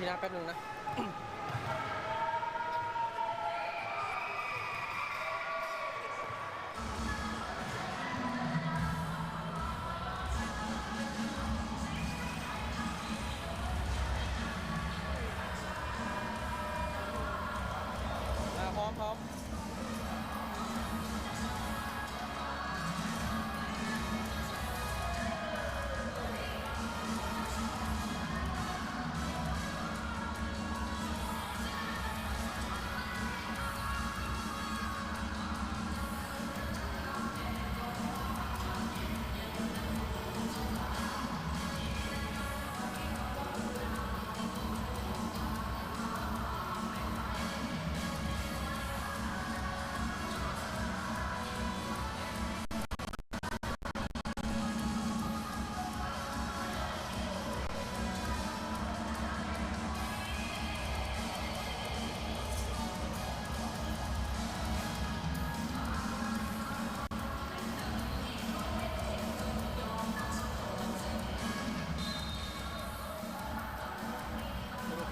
นะแป๊บนึงนะ พร้อม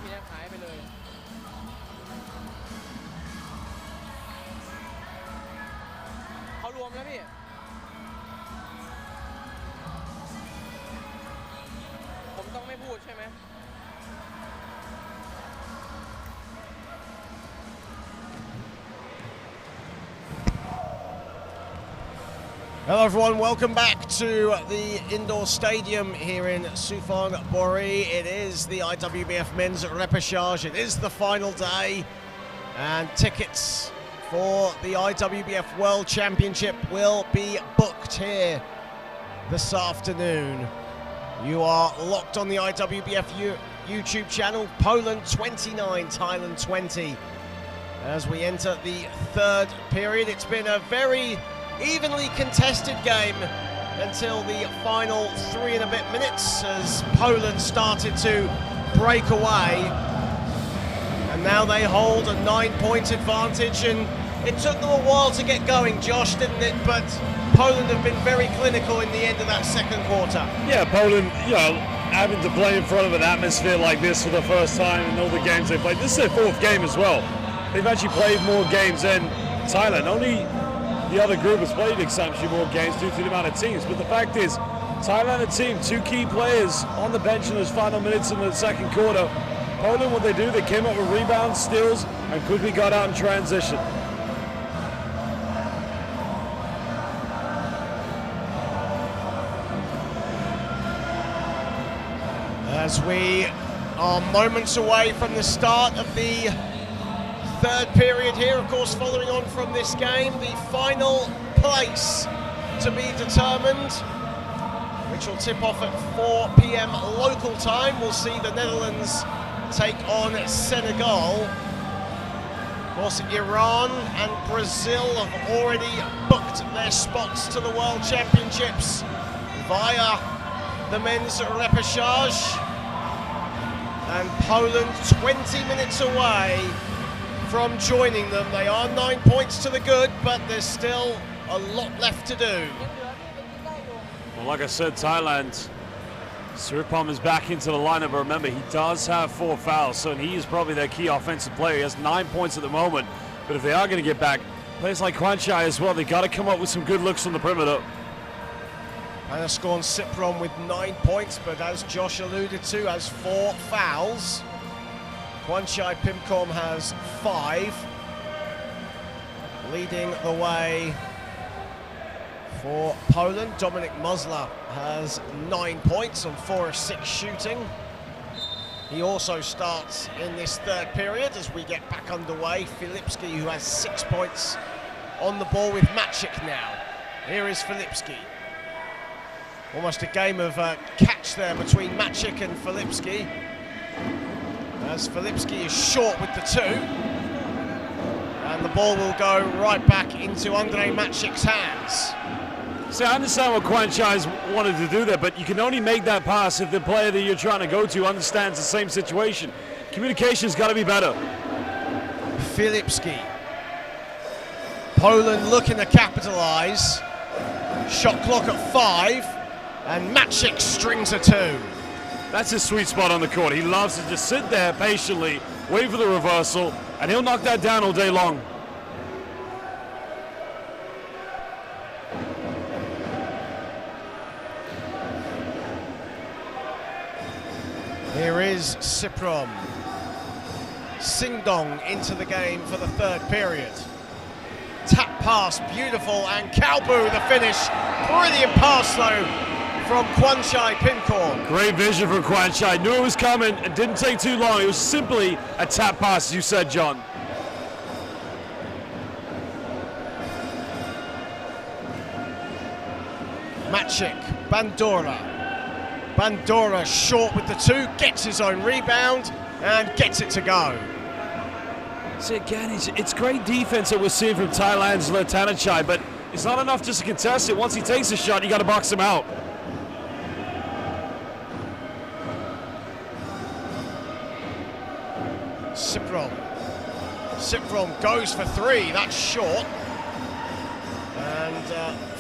พี่แนบหายไปเลยเขารวมแล้วพี่ผมต้องไม่พูดใช่ไหม Hello everyone, welcome back to the indoor stadium here in Suphan, Buri. It is the IWBF Men's Repechage. It is the final day, and tickets for the IWBF World Championship will be booked here this afternoon. You are locked on the IWBF YouTube channel. Poland 29, Thailand 20. As we enter the third period, it's been a very evenly contested game until the final 3 and a bit minutes as Poland started to break away, and now they hold a 9-point advantage, and it took them a while to get going, Josh, didn't it? But Poland have been very clinical in the end of that second quarter. Yeah, Poland, having to play in front of an atmosphere like this for the first time in all the games they've played. This is their 4th game as well. They've actually played more games than Thailand. Only the other group has played substantially more games due to the amount of teams. But the fact is, Thailand had team 2 key players on the bench in those final minutes in the second quarter. Poland, what they do, they came up with rebounds, steals, and quickly got out in transition. As we are moments away from the start of the third period here, of course, following on from this game, the final place to be determined, which will tip off at 4 p.m. local time. We'll see the Netherlands take on Senegal. Of course, Iran and Brazil have already booked their spots to the World Championships via the men's repechage. And Poland 20 minutes away from joining them. They are 9 points to the good, but there's still a lot left to do. Well, like I said, Thailand, Suphan is back into the lineup, but remember, he does have 4 fouls, so he is probably their key offensive player. He has 9 points at the moment, but if they are going to get back, players like Qualification as well, they've got to come up with some good looks on the perimeter. Anaskorn Cypron with 9 points, but as Josh alluded to, has 4 fouls. Kwanchai Pimkom has 5, leading the way for Poland. Dominik Musler has 9 points on 4 of 6 shooting. He also starts in this third period as we get back underway. Filipski, who has 6 points on the ball with Maciek now. Here is Filipski. Almost a game of catch there between Maciek and Filipski, as Filipski is short with the 2, and the ball will go right back into Andrei Maciek's hands. See, I understand what Quanchai's wanted to do there, but you can only make that pass if the player that you're trying to go to understands the same situation. Communication's got to be better. Filipski. Poland looking to capitalise. Shot clock at 5, and Maciek strings a 2. That's his sweet spot on the court. He loves to just sit there patiently, wait for the reversal, and he'll knock that down all day long. Here is Suphan. Singdong into the game for the third period. Tap pass, beautiful, and Kalbu the finish. Brilliant pass though from Kwanchai Pimkorn. Great vision from Kwanchai. Knew it was coming. It didn't take too long. It was simply a tap pass, as you said, John. Matchik, Bandora. Bandora short with the two, gets his own rebound and gets it to go. See, again, it's great defense that we're seeing from Thailand's Lertanachai, but it's not enough just to contest it. Once he takes a shot, you got to box him out. Suphan goes for three, that's short. And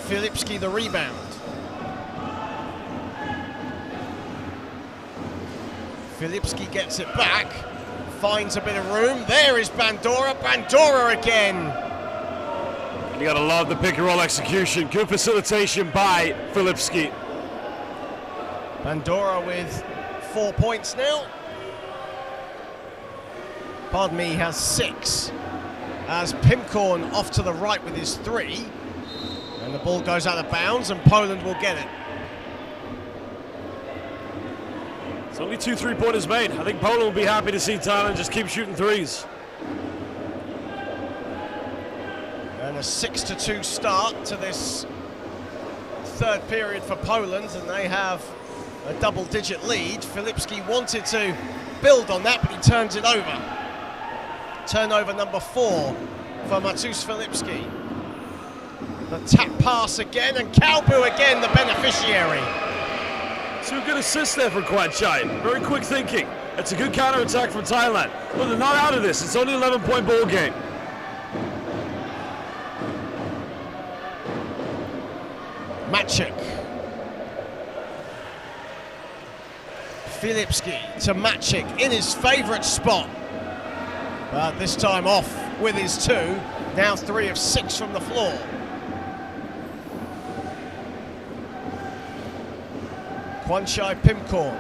Filipski the rebound. Filipski gets it back, finds a bit of room. There is Bandora. Bandora again. You gotta love the pick and roll execution. Good facilitation by Filipski. Bandora with 4 points now. Pardon me, he has 6. As Pimkorn off to the right with his 3. And the ball goes out of bounds and Poland will get it. It's only 2 3-pointers made. I think Poland will be happy to see Thailand just keep shooting threes. And a 6-2 start to this third period for Poland, and they have a double-digit lead. Filipski wanted to build on that, but he turns it over. Turnover number 4 for Matus Filipski. The tap pass again, and Kalbu again the beneficiary. 2 good assists there from Kwanchai. Very quick thinking. It's a good counter-attack from Thailand. But they're not out of this. It's only an 11-point ball game. Matchik. Filipski to Matchik in his favourite spot. But this time off with his 2. Now 3 of 6 from the floor. Kwanchai Pimkorn.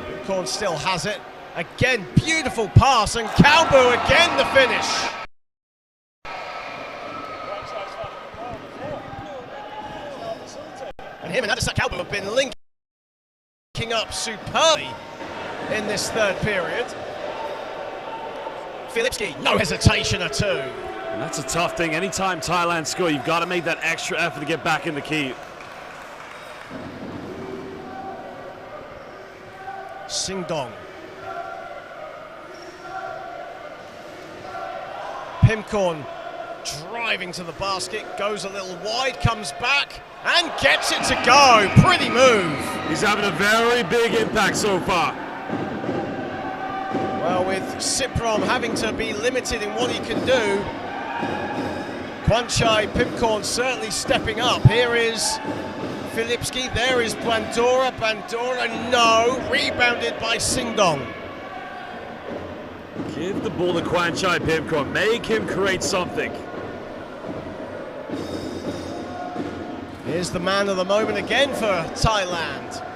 Pimkorn still has it. Again, beautiful pass, and Kalbu again the finish. And him and Adisa Kalbu have been linking up superbly in this third period. Filipski, no hesitation at 2. And that's a tough thing. Anytime Thailand score, you've got to make that extra effort to get back in the key. Singdong. Pimkorn driving to the basket, goes a little wide, comes back and gets it to go. Pretty move. He's having a very big impact so far. Well, with Suphan having to be limited in what he can do, Kwanchai Pimkorn certainly stepping up. Here is Filipski, there is Bandora. Bandora, no, rebounded by Singdong. Give the ball to Kwanchai Pimkorn, make him create something. Here's the man of the moment again for Thailand.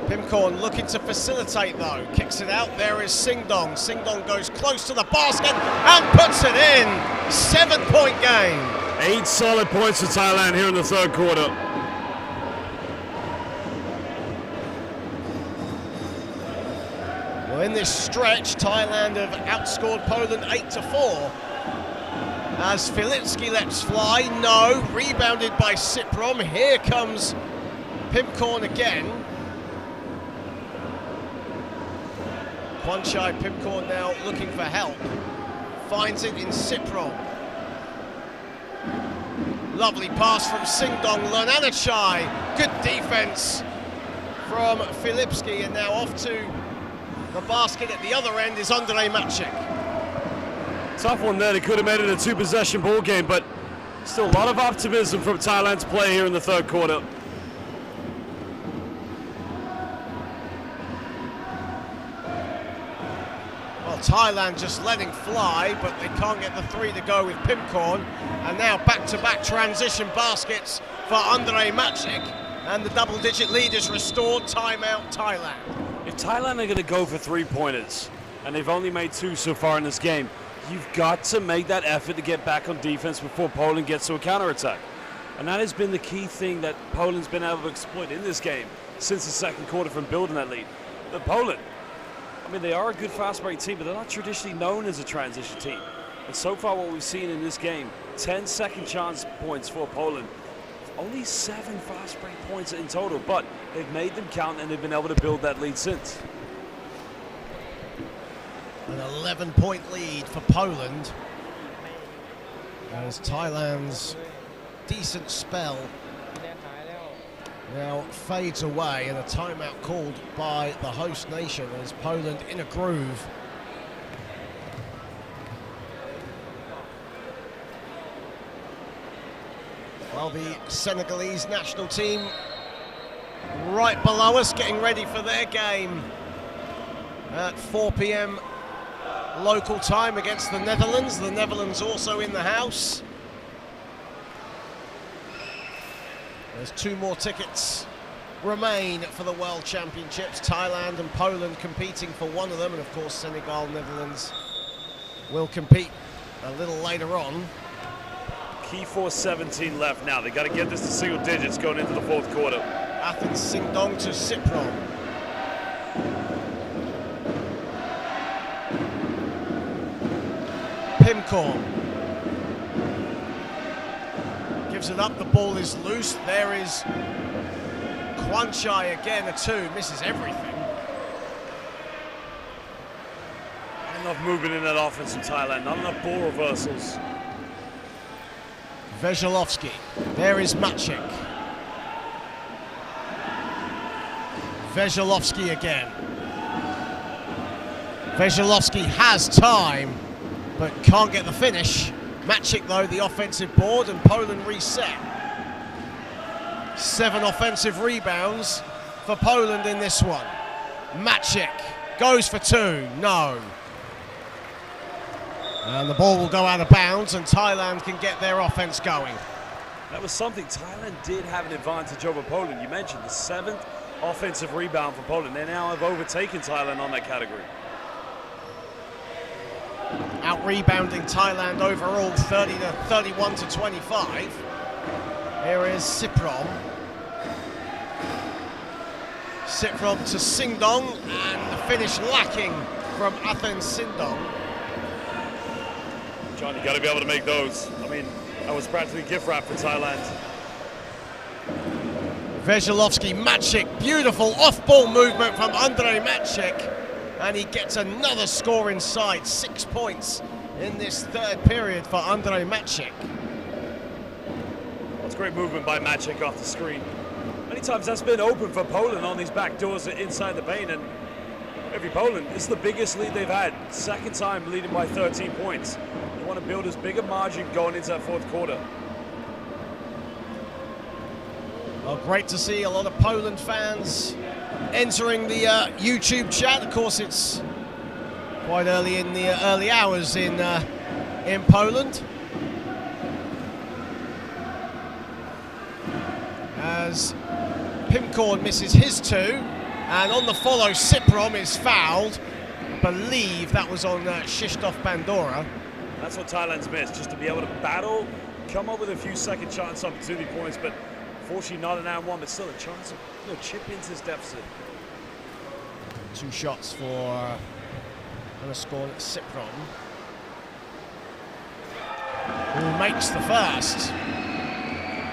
Pimkorn looking to facilitate though, kicks it out, there is Singdong. Singdong goes close to the basket and puts it in. 7-point game. 8 solid points for Thailand here in the third quarter. Well, in this stretch, Thailand have outscored Poland 8-4. As Filipski lets fly, no, rebounded by Suphan. Here comes Pimkorn again. Kwanchai Pimkorn now looking for help. Finds it in Suphan. Lovely pass from Singdong. Lertanachai. Good defense from Filipski, and now off to the basket at the other end is Andre Matchik. Tough one there. They could have made it a 2-possession ball game, but Still a lot of optimism from Thailand's play here in the third quarter. Well, Thailand just letting fly, but they can't get the three to go with Pimkorn. And now back-to-back transition baskets for Andre Matchik. And the double-digit lead is restored. Timeout, Thailand. If Thailand are going to go for three-pointers, and they've only made two so far in this game, you've got to make that effort to get back on defense before Poland gets to a counterattack. And that has been the key thing that Poland's been able to exploit in this game since the second quarter from building that lead. But Poland, I mean, they are a good fast-break team, but they're not traditionally known as a transition team. And so far what we've seen in this game, 10 second chance points for Poland. Only 7 fast-break points in total, but they've made them count and they've been able to build that lead since. An 11-point lead for Poland as Thailand's decent spell แดนหายแล้ว now fades away, and a timeout called by the host nation as Poland in a groove. While the Senegalese national team right below us getting ready for their game at 4 p.m. local time against the Netherlands. The Netherlands also in the house. There's 2 more tickets remain for the World Championships. Thailand and Poland competing for one of them, and of course Senegal, Netherlands will compete a little later on. Key 4:17 left now. They got to get this to single digits going into the fourth quarter. Athens Singdong to Suphan. Pimkorn gives it up, the ball is loose. There is Kwanchai again, a 2, misses everything. Not enough movement in that offense from Thailand, not enough ball reversals. Veselovsky, there is Matchik. Veselovsky again. Veselovsky has time, but can't get the finish. Matchik, though, the offensive board, and Poland reset. 7 offensive rebounds for Poland in this one. Matchik goes for 2, no. And the ball will go out of bounds, and Thailand can get their offense going. That was something. Thailand did have an advantage over Poland. You mentioned the 7th offensive rebound for Poland. They now have overtaken Thailand on that category. Out-rebounding Thailand overall, 31 to 25. Here is Suphan. Suphan to Singdong, and the finish lacking from Athens Singdong. John, you got to be able to make those. I mean, that was practically gift wrap for Thailand. Veselovsky, Matchik, beautiful off-ball movement from Andre Matchik, and he gets another score in sight. 6 points in this third period for Andre Matchik. That's great movement by Matchik off the screen. Many times that's been open for Poland on these back doors inside the paint, and every Poland, this is the biggest lead they've had. Second time leading by 13 points. They want to build as big a margin going into that fourth quarter. Well, great to see a lot of Poland fans entering the YouTube chat. Of course, it's quite early in the early hours in Poland. As Pimkorn misses his 2, and on the follow, Suphan is fouled. I believe that was on Krzysztof Bandora. That's what Thailand's missed, just to be able to battle, come up with a few second chance opportunity points, but unfortunately not an and one, but still a chance to chip into this deficit. 2 shots for Suphan, who makes the first.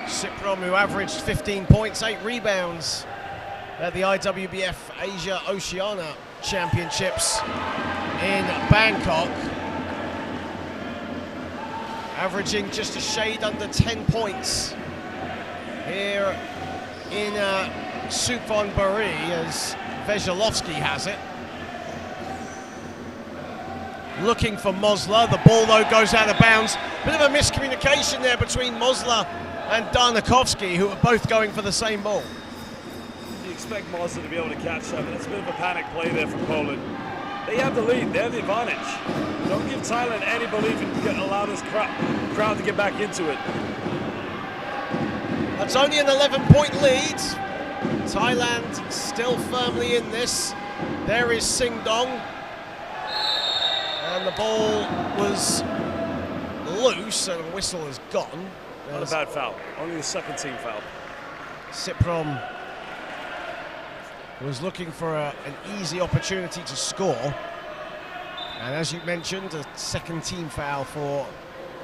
Suphan, who averaged 15 points, 8 rebounds at the IWBF Asia Oceania Championships in Bangkok. Averaging just a shade under 10 points here in Suphan Buri, as Veselovsky has it. looking for Mosler. The ball, though, goes out of bounds. Bit of a miscommunication there between Mosler and Darnakovsky, who are both going for the same ball. You expect Mosler to be able to catch that, but it's a bit of a panic play there for Poland. They have the lead, they have the advantage. Don't give Thailand any belief in allowing this crowd to get back into it. That's only an 11-point lead. Thailand still firmly in this. There is Sing Dong. And the ball was loose and a whistle has gone. Not a bad foul, only the second team foul. Suphan was looking for an easy opportunity to score. And as you mentioned, a second team foul for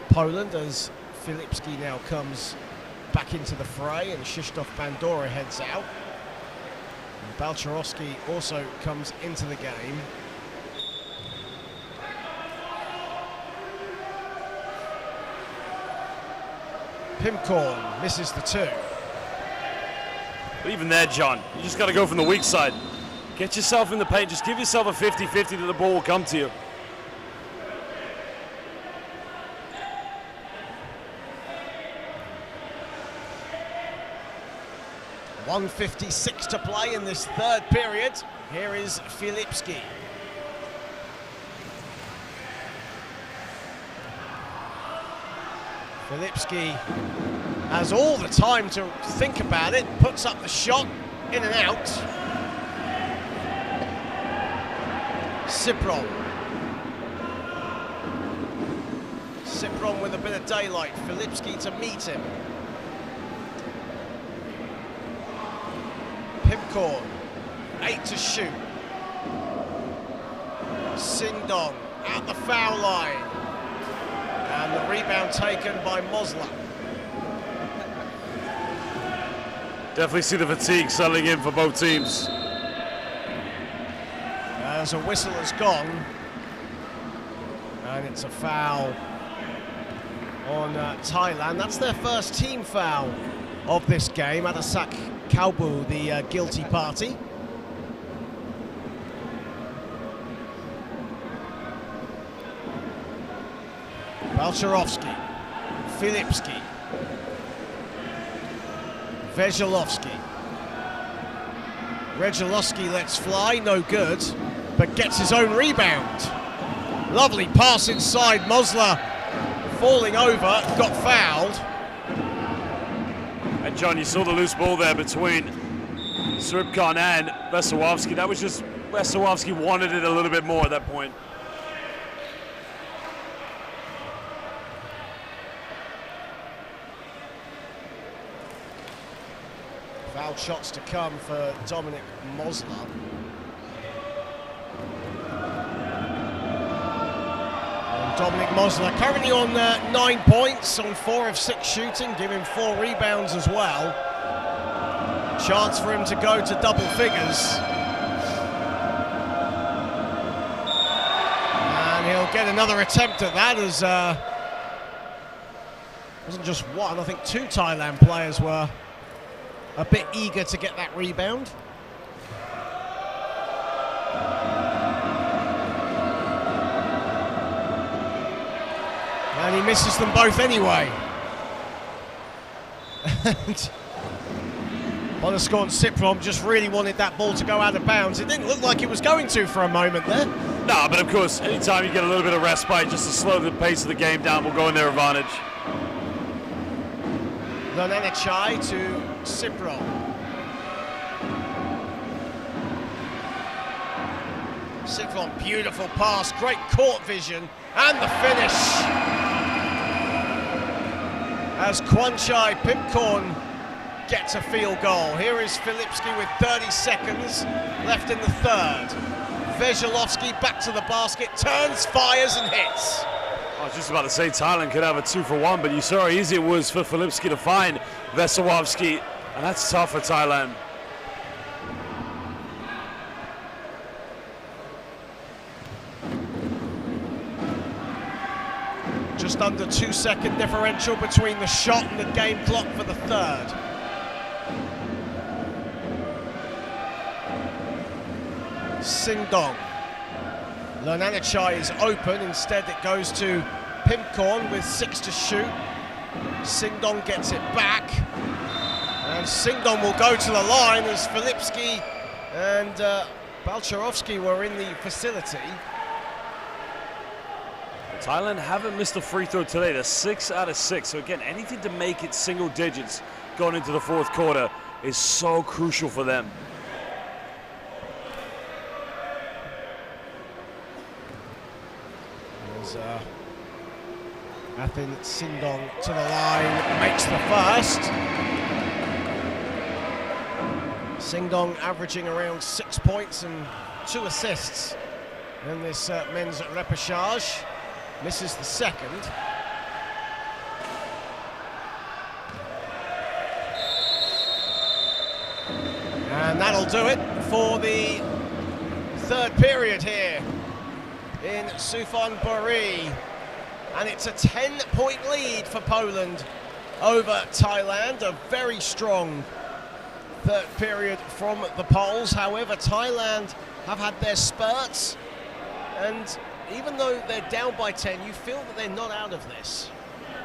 Poland as Filipski now comes back into the fray and Krzysztof Bandora heads out. And Balcerowski also comes into the game. Pimcorn misses the two. But even there, John, you just got to go from the weak side. Get yourself in the paint, just give yourself a 50-50 that the ball will come to you. .156 to play in this third period. Here is Filipski. Filipski has all the time to think about it, puts up the shot, in and out. Suphan. Suphan with a bit of daylight, Filipski to meet him. Pimcorn, 8 to shoot. Sing Dong at the foul line. And the rebound taken by Mosler. Definitely see the fatigue settling in for both teams. As a whistle has gone, and it's a foul on Thailand. That's their first team foul of this game. Adasak Kaubu, the guilty party. Balcerowski, Filipski, Veselovsky. Regelovsky lets fly, no good, but gets his own rebound. Lovely pass inside, Mosler falling over, got fouled. And John, you saw the loose ball there between Suphan and Veselovsky. That was just, Veselovsky wanted it a little bit more at that point. Foul shots to come for Dominic Mosler. And Dominic Mosler currently on 9 points on 4 of 6 shooting, giving 4 rebounds as well. Chance for him to go to double figures. And he'll get another attempt at that as wasn't just one, I think 2 Thailand players were a bit eager to get that rebound. And he misses them both anyway. And Bonaskon Suphan just really wanted that ball to go out of bounds. It didn't look like it was going to for a moment there. No, but of course, anytime you get a little bit of respite just to slow the pace of the game down will go in their advantage. Repechage to Suphan. Suphan, beautiful pass, great court vision, and the finish. As Kwanchai Pimcorn gets a field goal. Here is Filipski with 30 seconds left in the third. Veselovsky back to the basket, turns, fires, and hits. I was just about to say Thailand could have a 2-for-1, but you saw how easy it was for Filipski to find Veselovsky, and that's tough for Thailand. Just under 2-second differential between the shot and the game clock for the third. Sing Dong Lonanachai is open, instead it goes to Pimkorn with 6 to shoot. Singdong gets it back, and Singdong will go to the line as Filipski and Balcharovsky were in the facility. Thailand haven't missed a free throw today. They're 6 out of 6. So again, anything to make it single digits going into the fourth quarter is so crucial for them. There's Athin Singdong to the line, makes the first. Singdong averaging around 6 points and 2 assists in this men's repechage. Misses the second. And that'll do it for the third period here in Suphan, Buri. And it's a 10-point lead for Poland over Thailand. A very strong third period from the Poles. However, Thailand have had their spurts, and even though they're down by 10, you feel that they're not out of this.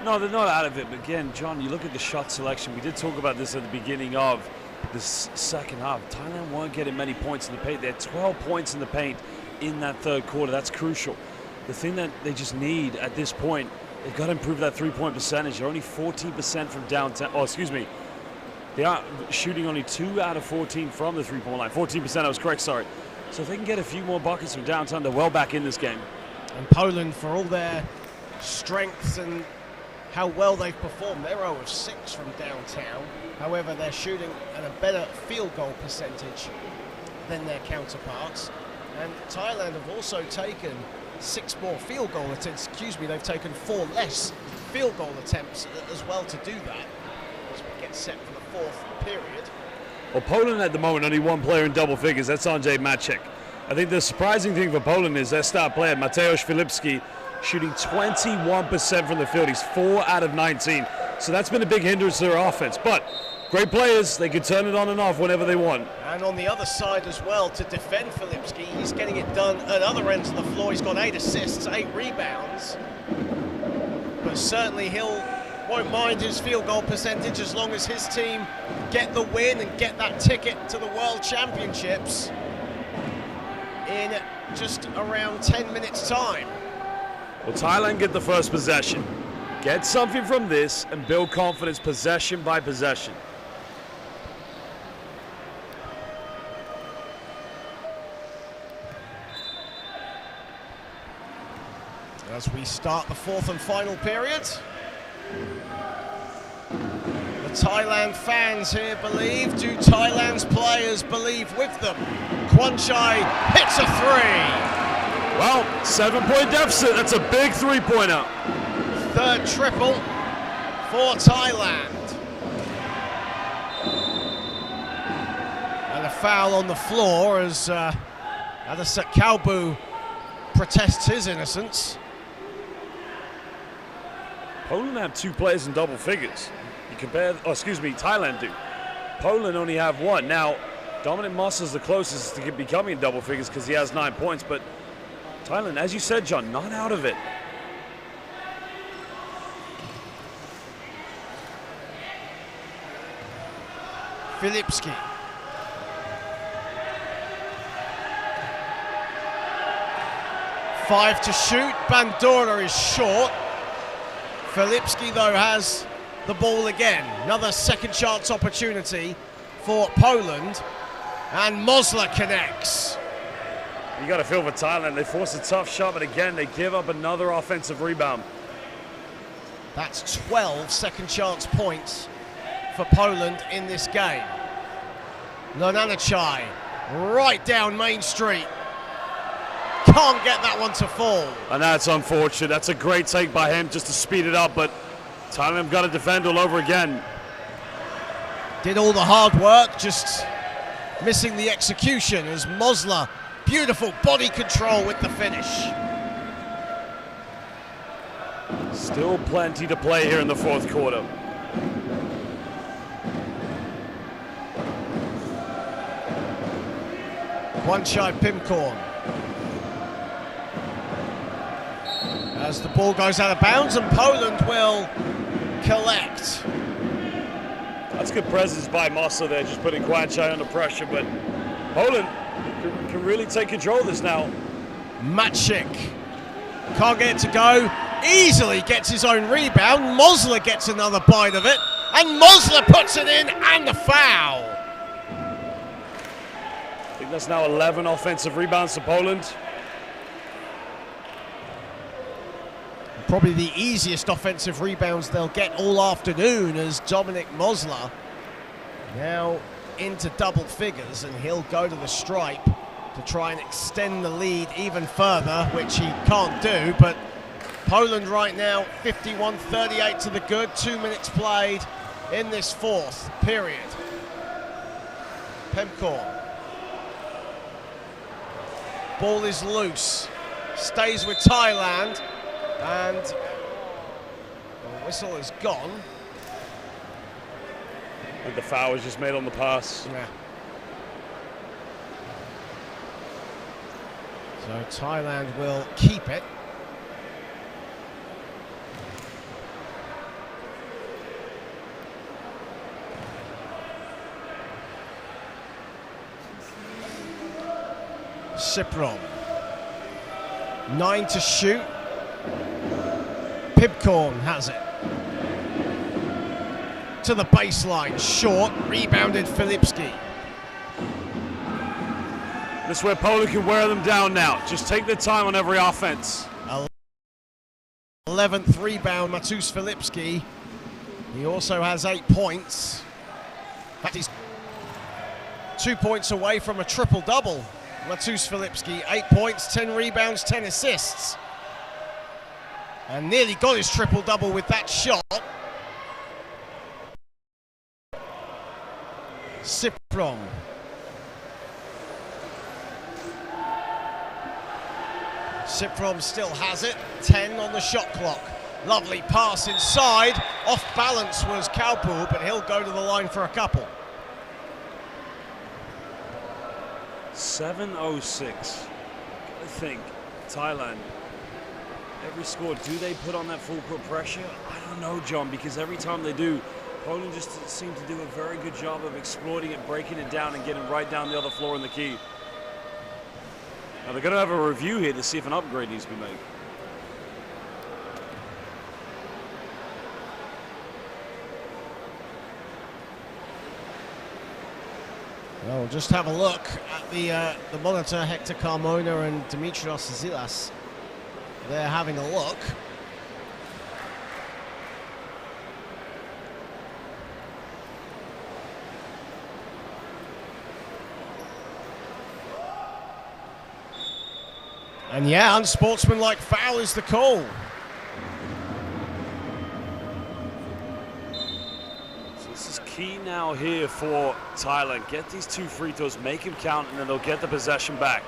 No, they're not out of it. But again, John, you look at the shot selection. We did talk about this at the beginning of this second half. Thailand weren't getting many points in the paint. They had 12 points in the paint in that third quarter. That's crucial. The thing that they just need at this point, they've got to improve that three-point percentage. They're only 14% from downtown. Oh, excuse me. They are shooting only 2 out of 14 from the three-point line. 14%, I was correct, sorry. So if they can get a few more buckets from downtown, they're well back in this game. And Poland, for all their strengths and how well they've performed, they're 0 of 6 from downtown. However, they're shooting at a better field goal percentage than their counterparts. And Thailand have also taken 6 more field goal attempts. Excuse me, they've taken 4 less field goal attempts as well to do that as we get set for the fourth period. Well, Poland at the moment, only one player in double figures. That's Andrzej Maciek. I think the surprising thing for Poland is their star player, Mateusz Filipski, shooting 21% from the field. He's 4 out of 19. So that's been a big hindrance to their offense. But great players, they can turn it on and off whenever they want. And on the other side as well, to defend Filipski, he's getting it done at other ends of the floor. He's got 8 assists, 8 rebounds. But certainly won't mind his field goal percentage as long as his team get the win and get that ticket to the World Championships in just around 10 minutes time. Well, Thailand get the first possession. Get something from this and build confidence possession by possession. As we start the fourth and final period. The Thailand fans here believe. Do Thailand's players believe with them? Kwanchai hits a 3. Well, 7-point deficit. That's a big three-pointer. Third triple for Thailand. And a foul on the floor as Adasak Kalbu protests his innocence. Poland have 2 players in double figures. You compare, Thailand do. Poland only have 1. Now, Dominic Moss is the closest to becoming in double figures because he has 9 points, but Thailand, as you said, John, not out of it. Filipski. Five to shoot. Bandura is short. Filipski, though, has the ball again. Another second chance opportunity for Poland. And Mosler connects. You got to feel for Thailand. They force a tough shot, but again, they give up another offensive rebound. That's 12 second chance points for Poland in this game. Lonanachai, right down Main Street. Can't get that one to fall. And that's unfortunate. That's a great take by him just to speed it up, but Thailand got to defend all over again. Did all the hard work, just missing the execution as Mosler, beautiful body control with the finish. Still plenty to play here in the fourth quarter. Kwanchai Pimkorn. as the ball goes out of bounds, and Poland will collect. That's good presence by Mossa there, just putting Qualification under pressure, but Poland can really take control of this now. Maciek can't get it to go, easily gets his own rebound. Mosler gets another bite of it, and Mosler puts it in, and the foul. I think that's now 11 offensive rebounds to Poland. Probably the easiest offensive rebounds they'll get all afternoon, as Dominic Mosler now into double figures, and he'll go to the stripe to try and extend the lead even further, which he can't do. But Poland right now 51-38 to the good. 2 minutes played in this fourth period. Pemkorn. Ball is loose, stays with Thailand, and the whistle is gone. And the foul was just made on the pass. Yeah. So Thailand will keep it. Suphan. 9 to shoot. Pemkorn has it. To the baseline, short, rebounded Filipski. This is where Poland can wear them down now. Just take their time on every offense. 11th rebound, Matus Filipski. He also has 8 points. That is 2 points away from a triple-double. Matus Filipski, 8 points, 10 rebounds, 10 assists. And nearly got his triple-double with that shot. Suphan. Suphan still has it, 10 on the shot clock. Lovely pass inside, off balance was Kaupu, but he'll go to the line for a couple. 7:06. I think Thailand, every score, do they put on that full court pressure? I don't know, John, because every time they do, Poland just seem to do a very good job of exploiting it, breaking it down, and getting right down the other floor in the key. Now they're going to have a review here to see if an upgrade needs to be made. Well, we'll just have a look at the monitor. Hector Carmona and Dimitrios Zilas. They're having a look. And yeah, unsportsmanlike foul is the call. So this is key now here for Thailand. Get these 2 free throws, make them count, and then they'll get the possession back.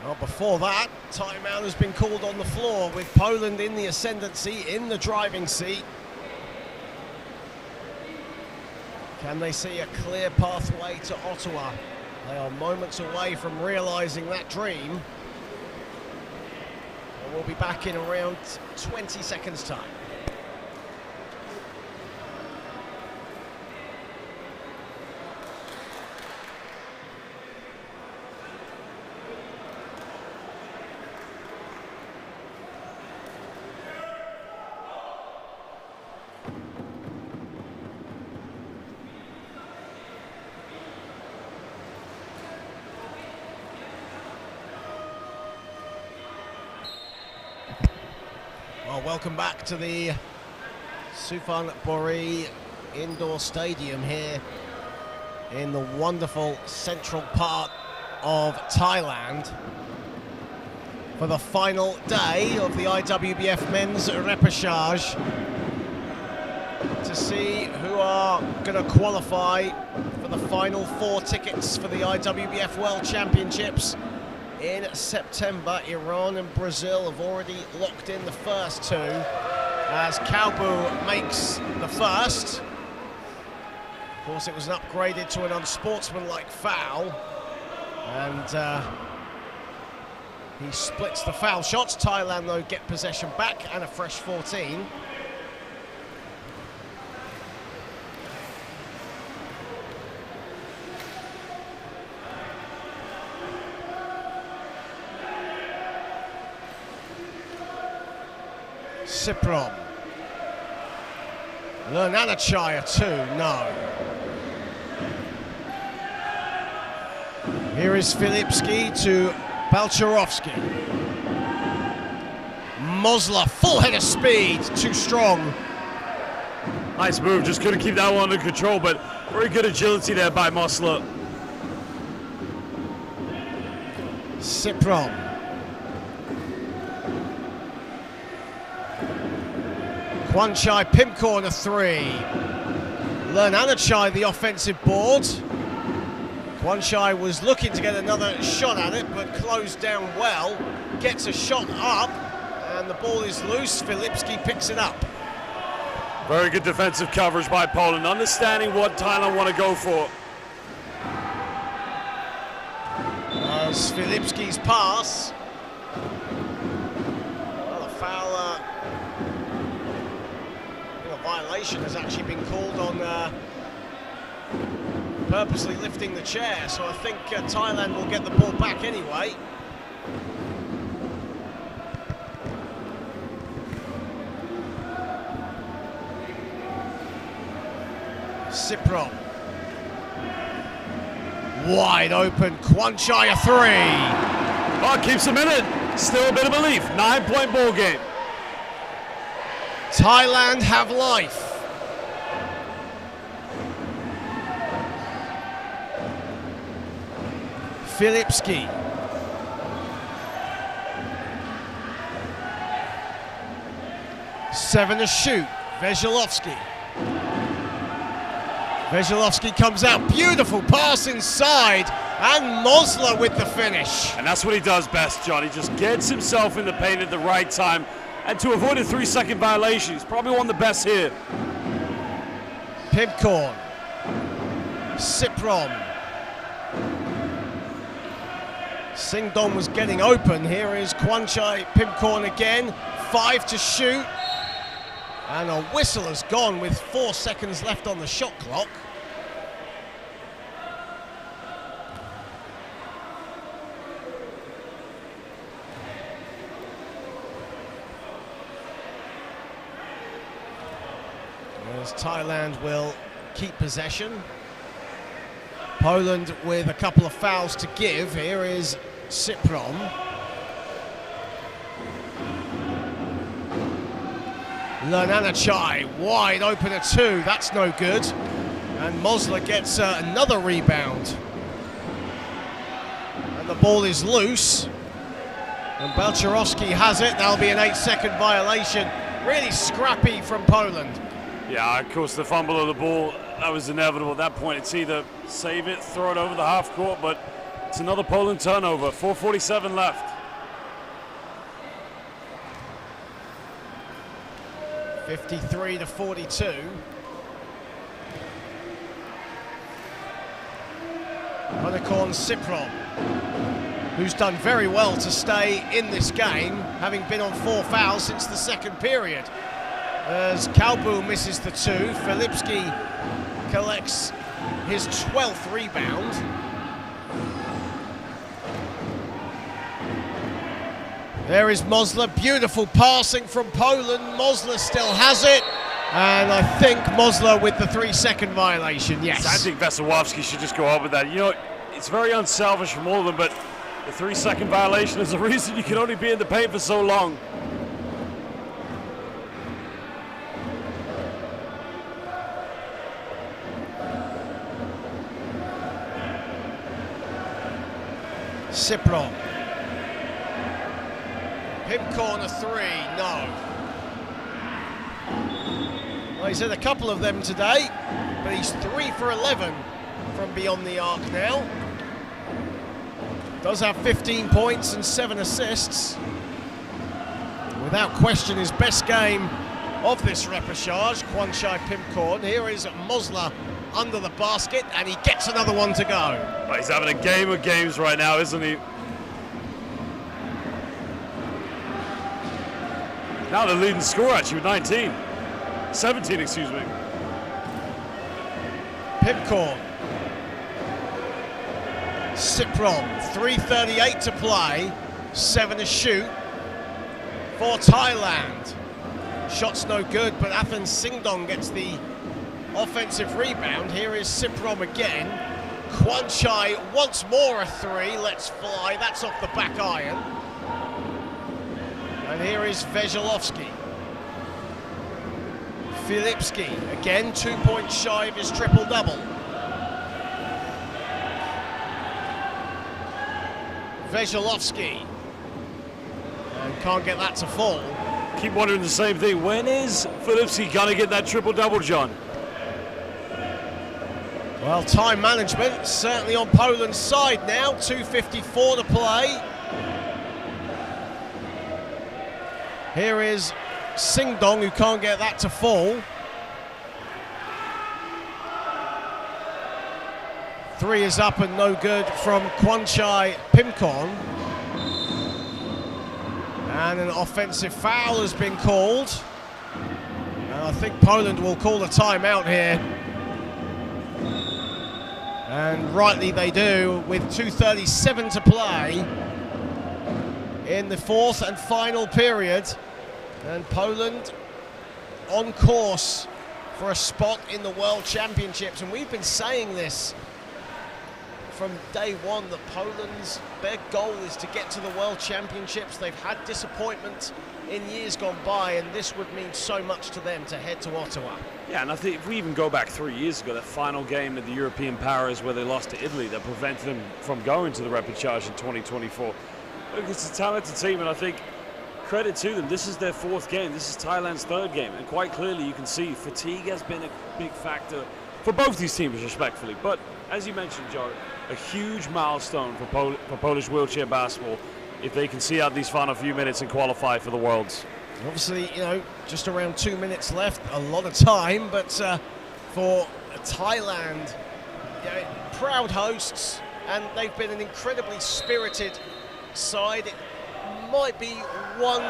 Well, before that, timeout has been called on the floor with Poland in the ascendancy, in the driving seat. Can they see a clear pathway to Ottawa? They are moments away from realising that dream. And we'll be back in around 20 seconds' time. Well, welcome back to the Suphan Buri indoor stadium here in the wonderful central part of Thailand for the final day of the IWBF Men's Repechage to see who are going to qualify for the final 4 tickets for the IWBF World Championships in September. Iran and Brazil have already locked in the first 2 as Kaupu makes the first. Of course, it was upgraded to an unsportsmanlike foul, and He splits the foul shots. Thailand, though, get possession back and a fresh 14. Suphan. Repechage 2, no. Here is Filipski to Balcharovsky. Mosler, full head of speed, too strong. Nice move, just couldn't keep that one under control, but very good agility there by Mosler. Suphan. Kwanchai pimp corner 3. Repechage the offensive board. Kwanchai was looking to get another shot at it, but closed down well. Gets a shot up, and the ball is loose. Filipski picks it up. Very good defensive coverage by Poland, understanding what Thailand want to go for. As Filipski's pass. Well, a foul. Violation has actually been called on purposely lifting the chair, so I think Thailand will get the ball back anyway. Suphan. Wide open, Kwanchai 3. Oh, keeps him in it. Still a bit of belief. 9-point ball game. Thailand have life. Filipski. Seven to shoot. Veselovsky. Veselovsky comes out. Beautiful pass inside. And Mosler with the finish. And that's what he does best, John. He just gets himself in the paint at the right time. And to avoid a 3-second violation, he's probably one of the best here. Pimcorn. Suphan. Singdon was getting open. Here is Kwanchai Pimcorn again. 5 to shoot. And a whistle has gone with 4 seconds left on the shot clock. As Thailand will keep possession. Poland with a couple of fouls to give. Here is Suphan. Repechage wide open at 2. That's no good. And Mosler gets another rebound. And the ball is loose. And Balcharovsky has it. That'll be an 8-second violation. Really scrappy from Poland. Yeah, of course, the fumble of the ball, that was inevitable. At that point, it's either save it, throw it over the half court, but it's another Poland turnover. 4:47 left. 53 to 42. Unicorn Suphan, who's done very well to stay in this game, having been on 4 fouls since the second period. As Kalbu misses the 2, Filipski collects his 12th rebound. There is Mosler, beautiful passing from Poland. Mosler still has it, and I think Mosler with the 3-second violation, yes. I think Veselovsky should just go up with that. You know, it's very unselfish from all of them, but the 3-second violation is the reason you can only be in the paint for so long. Suphan. Pimp corner 3, no. Well, he's had a couple of them today, but he's 3 for 11 from beyond the arc now. Does have 15 points and 7 assists. Without question, his best game of this repechage. Kwanchai Pimcorn. Here is Mosler under the basket, and he gets another one to go. Well, he's having a game of games right now, isn't he? Now the leading scorer actually with 19. 17, excuse me. Pimcorn. Suphan, 3:38 to play, 7 to shoot for Thailand. Shot's no good, but Athan Singdong gets the offensive rebound. Here is Suphan again. Kwanchai once more a 3, let's fly, that's off the back iron. And here is Veselovsky. Filipski, again 2 points shy of his triple-double. Veselovsky, and can't get that to fall. Keep wondering the same thing. When is Filipski gonna get that triple-double, John? Well, time management certainly on Poland's side now. 2:54 to play. Here is Singdong, who can't get that to fall. 3 is up and no good from Kwanchai Pimcorn. And an offensive foul has been called. And I think Poland will call a timeout here. And rightly they do, with 2:37 to play in the fourth and final period. And Poland on course for a spot in the World Championships. And we've been saying this from day one, that Poland's their goal is to get to the World Championships. They've had disappointment in years gone by, and this would mean so much to them to head to Ottawa. Yeah, and I think if we even go back 3 years ago, that final game at the European Powers where they lost to Italy, that prevented them from going to the Repechage in 2024. Look, it's a talented team, and I think credit to them. This is their 4th game. This is Thailand's 3rd game, and quite clearly you can see fatigue has been a big factor for both these teams, respectfully. But as you mentioned, Joe, a huge milestone for Polish wheelchair basketball if they can see out these final few minutes and qualify for the Worlds. Obviously, you know, just around 2 minutes left, a lot of time, but for Thailand, you know, proud hosts, and they've been an incredibly spirited side. It might be one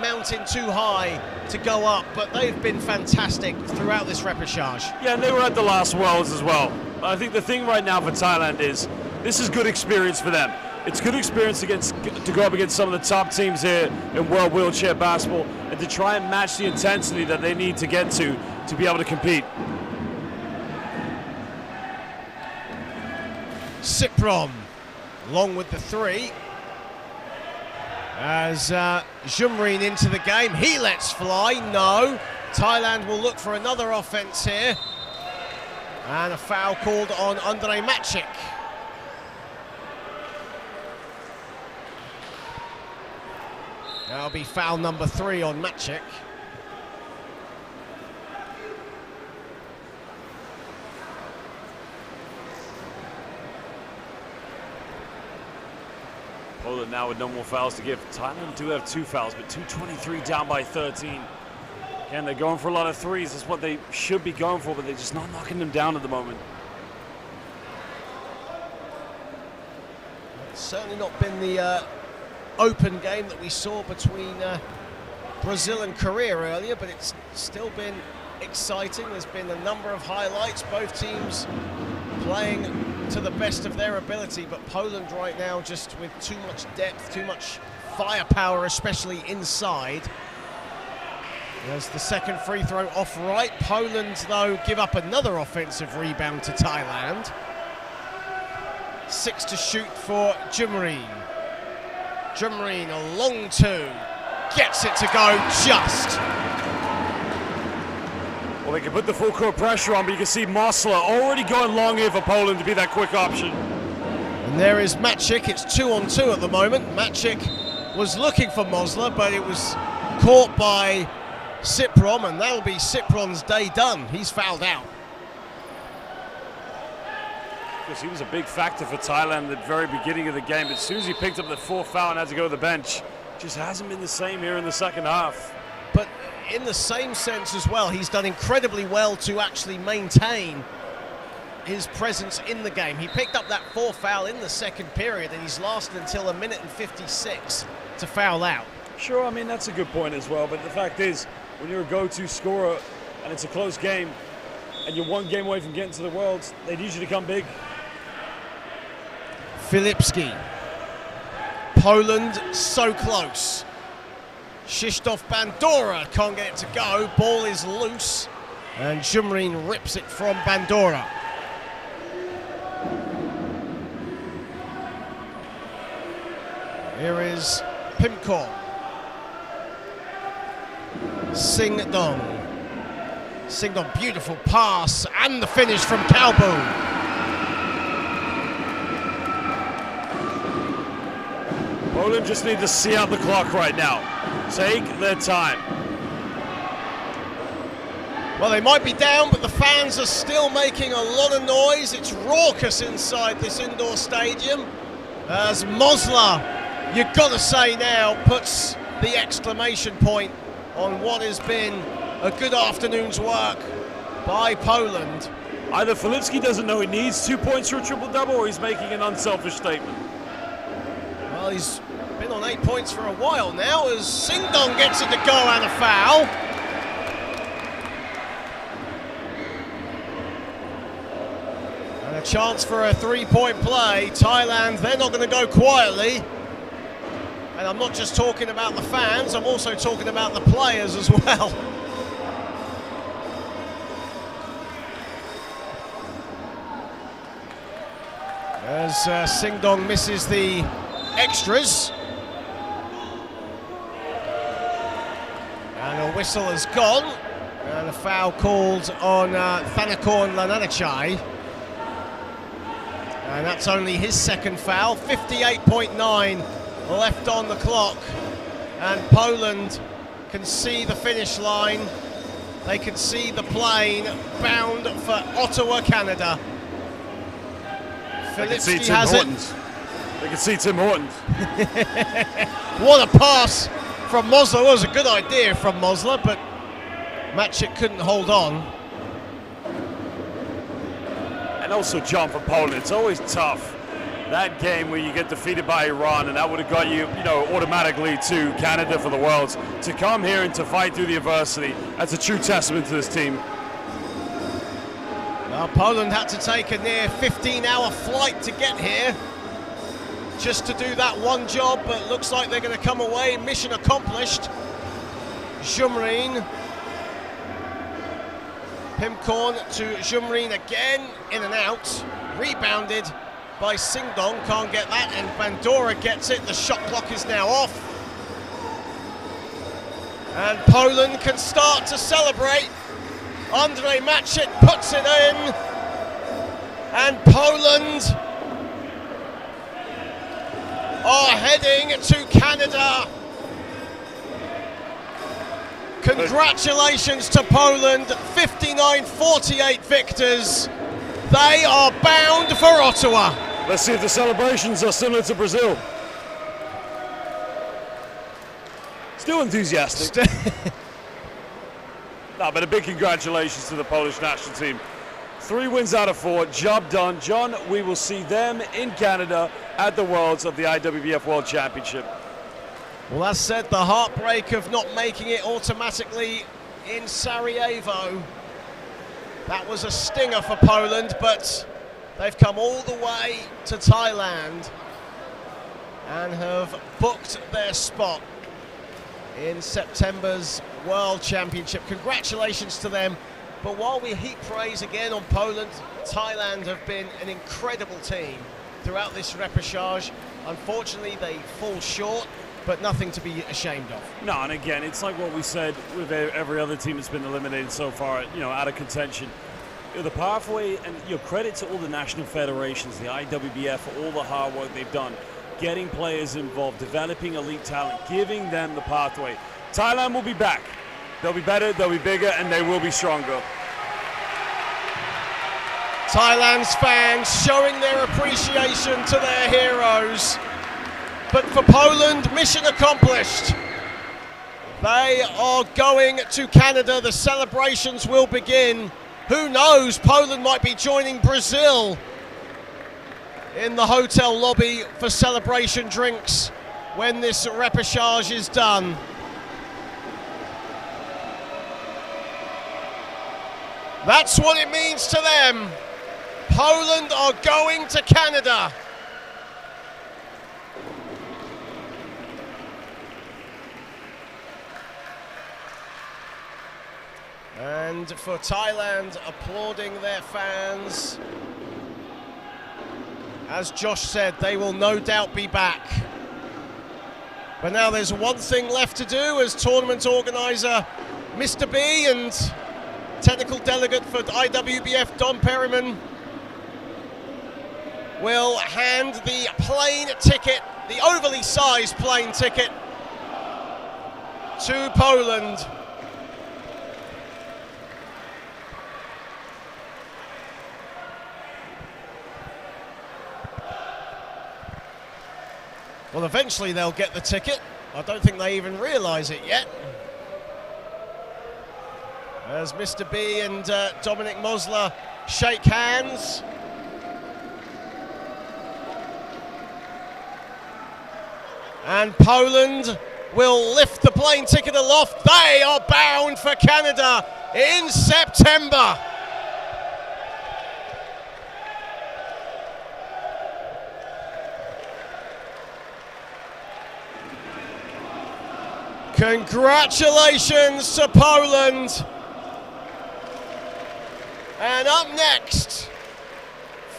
mountain too high to go up, but they've been fantastic throughout this repechage. Yeah, and they were at the last Worlds as well. I think the thing right now for Thailand is this is good experience for them. It's good experience to go up against some of the top teams here in World Wheelchair Basketball and to try and match the intensity that they need to get to be able to compete. Suphan, along with the 3. As Jumrin into the game, he lets fly, no. Thailand will look for another offense here. And a foul called on Andrei Matchik. That'll be foul number 3 on Matchik. Poland now with no more fouls to give. Thailand do have 2 fouls, but 2:23 down by 13. Again, they're going for a lot of 3s. That's what they should be going for, but they're just not knocking them down at the moment. It's certainly not been the open game that we saw between Brazil and Korea earlier, but it's still been exciting. There's been a number of highlights, both teams playing to the best of their ability, but Poland right now just with too much depth, too much firepower, especially inside. There's the second free throw off right. Poland, though, give up another offensive rebound to Thailand. 6 to shoot for Jumrin. Jumrin, a long 2, gets it to go just. Well, they can put the full court pressure on, but you can see Mosler already going long here for Poland to be that quick option. And there is Matchik. It's 2-on-2 at the moment. Matchik was looking for Mosler, but it was caught by Suphan, and that'll be Suphan's day done. He's fouled out. Because he was a big factor for Thailand at the very beginning of the game, but as soon as he picked up the 4th foul and had to go to the bench, just hasn't been the same here in the second half. But in the same sense as well, he's done incredibly well to actually maintain his presence in the game. He picked up that 4th foul in the second period, and he's lasted until 1 minute and 56 to foul out. Sure, I mean, that's a good point as well, but the fact is, when you're a go-to scorer and it's a close game, and you're one game away from getting to the Worlds, they need you to come big. Filipski. Poland so close. Krzysztof Bandora can't get it to go. Ball is loose, and Jumrin rips it from Bandora. Here is Pimkor. Singdong. Singdong, beautiful pass, and the finish from Kalbu. Poland just need to see out the clock right now. Take their time. Well, they might be down, but the fans are still making a lot of noise. It's raucous inside this indoor stadium. As Mosler, you've got to say now, puts the exclamation point on what has been a good afternoon's work by Poland. Either Filipski doesn't know he needs 2 points for a triple-double, or he's making an unselfish statement. Well, he's been on 8 points for a while now as Singdong gets it to go and a foul. And a chance for a three-point play. Thailand, they're not going to go quietly. And I'm not just talking about the fans, I'm also talking about the players as well. As Singdong misses the extras. And a whistle has gone. And a foul called on Thanakorn Lananachai. And that's only his second foul. 58.9 left on the clock. And Poland can see the finish line. They can see the plane bound for Ottawa, Canada. Filipski has it. They can see Tim Hortons. What a pass from Mosler. It was a good idea from Mosler, but Maciek couldn't hold on. And also John from Poland. It's always tough, that game where you get defeated by Iran, and that would have got you, automatically to Canada for the Worlds. To come here and to fight through the adversity, that's a true testament to this team. Well, Poland had to take a near 15-hour flight to get here just to do that one job, but looks like they're going to come away mission accomplished. Jumrin. Pimkorn to Jumrin again, in and out. Rebounded by Singdong, can't get that, and Bandora gets it. The shot clock is now off. And Poland can start to celebrate. Andrzej Maciek puts it in, and Poland are heading to Canada. Congratulations to Poland, 59-48 victors. They are bound for Ottawa. Let's see if the celebrations are similar to Brazil. Still enthusiastic. No, but a big congratulations to the Polish national team. 3 wins out of 4, job done. John, we will see them in Canada at the Worlds of the IWBF World Championship. Well, as said, the heartbreak of not making it automatically in Sarajevo. That was a stinger for Poland, but they've come all the way to Thailand and have booked their spot in September's World Championship. Congratulations to them. But while we heap praise again on Poland, Thailand have been an incredible team throughout this repechage. Unfortunately, they fall short, but nothing to be ashamed of. No, and again, it's like what we said with every other team that's been eliminated so far, out of contention. The pathway, and credit to all the national federations, the IWBF, for all the hard work they've done, getting players involved, developing elite talent, giving them the pathway. Thailand will be back. They'll be better, they'll be bigger, and they will be stronger. Thailand's fans showing their appreciation to their heroes. But for Poland, mission accomplished. They are going to Canada. The celebrations will begin. Who knows, Poland might be joining Brazil in the hotel lobby for celebration drinks when this repechage is done. That's what it means to them. Poland are going to Canada. And for Thailand, applauding their fans. As Josh said, they will no doubt be back. But now there's one thing left to do as tournament organizer Mr. B and technical delegate for IWBF Don Perryman will hand the plane ticket, the overly sized plane ticket, to Poland. Well, eventually they'll get the ticket. I don't think they even realise it yet. As Mr. B and Dominic Mosler shake hands. And Poland will lift the plane ticket aloft. They are bound for Canada in September. Congratulations to Poland. And up next,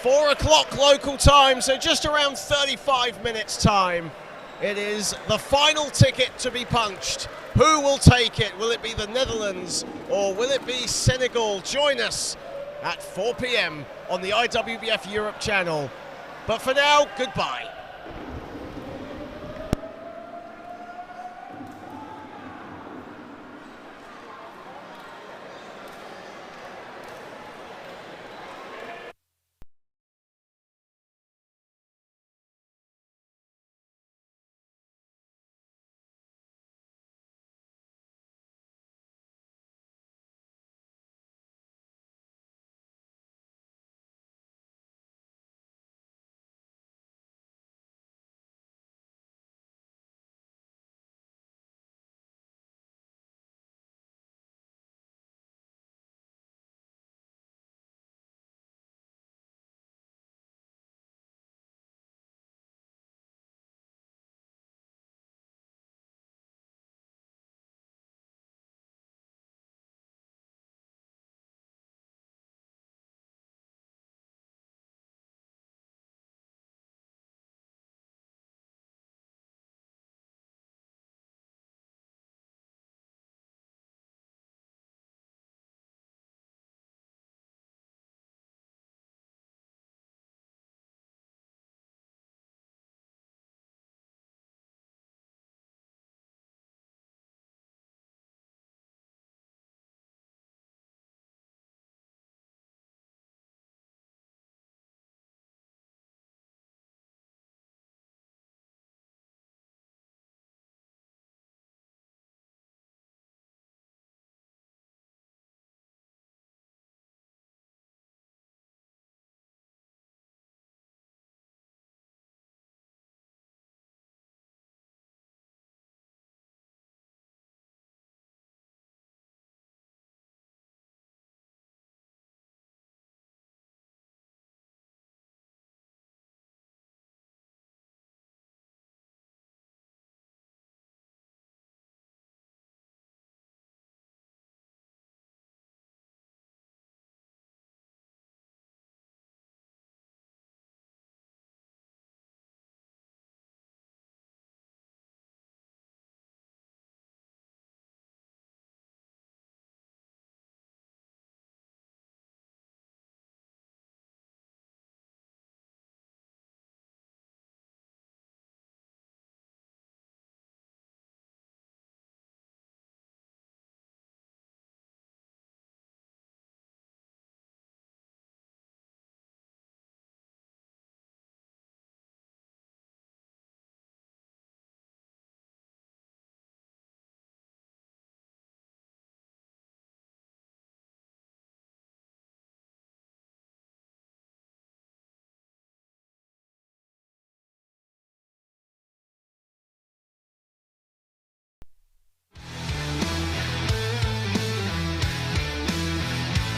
4 o'clock local time, so just around 35 minutes time, it is the final ticket to be punched. Who will take it? Will it be the Netherlands or will it be Senegal? Join us at 4 p.m. on the IWBF Europe channel. But for now, goodbye.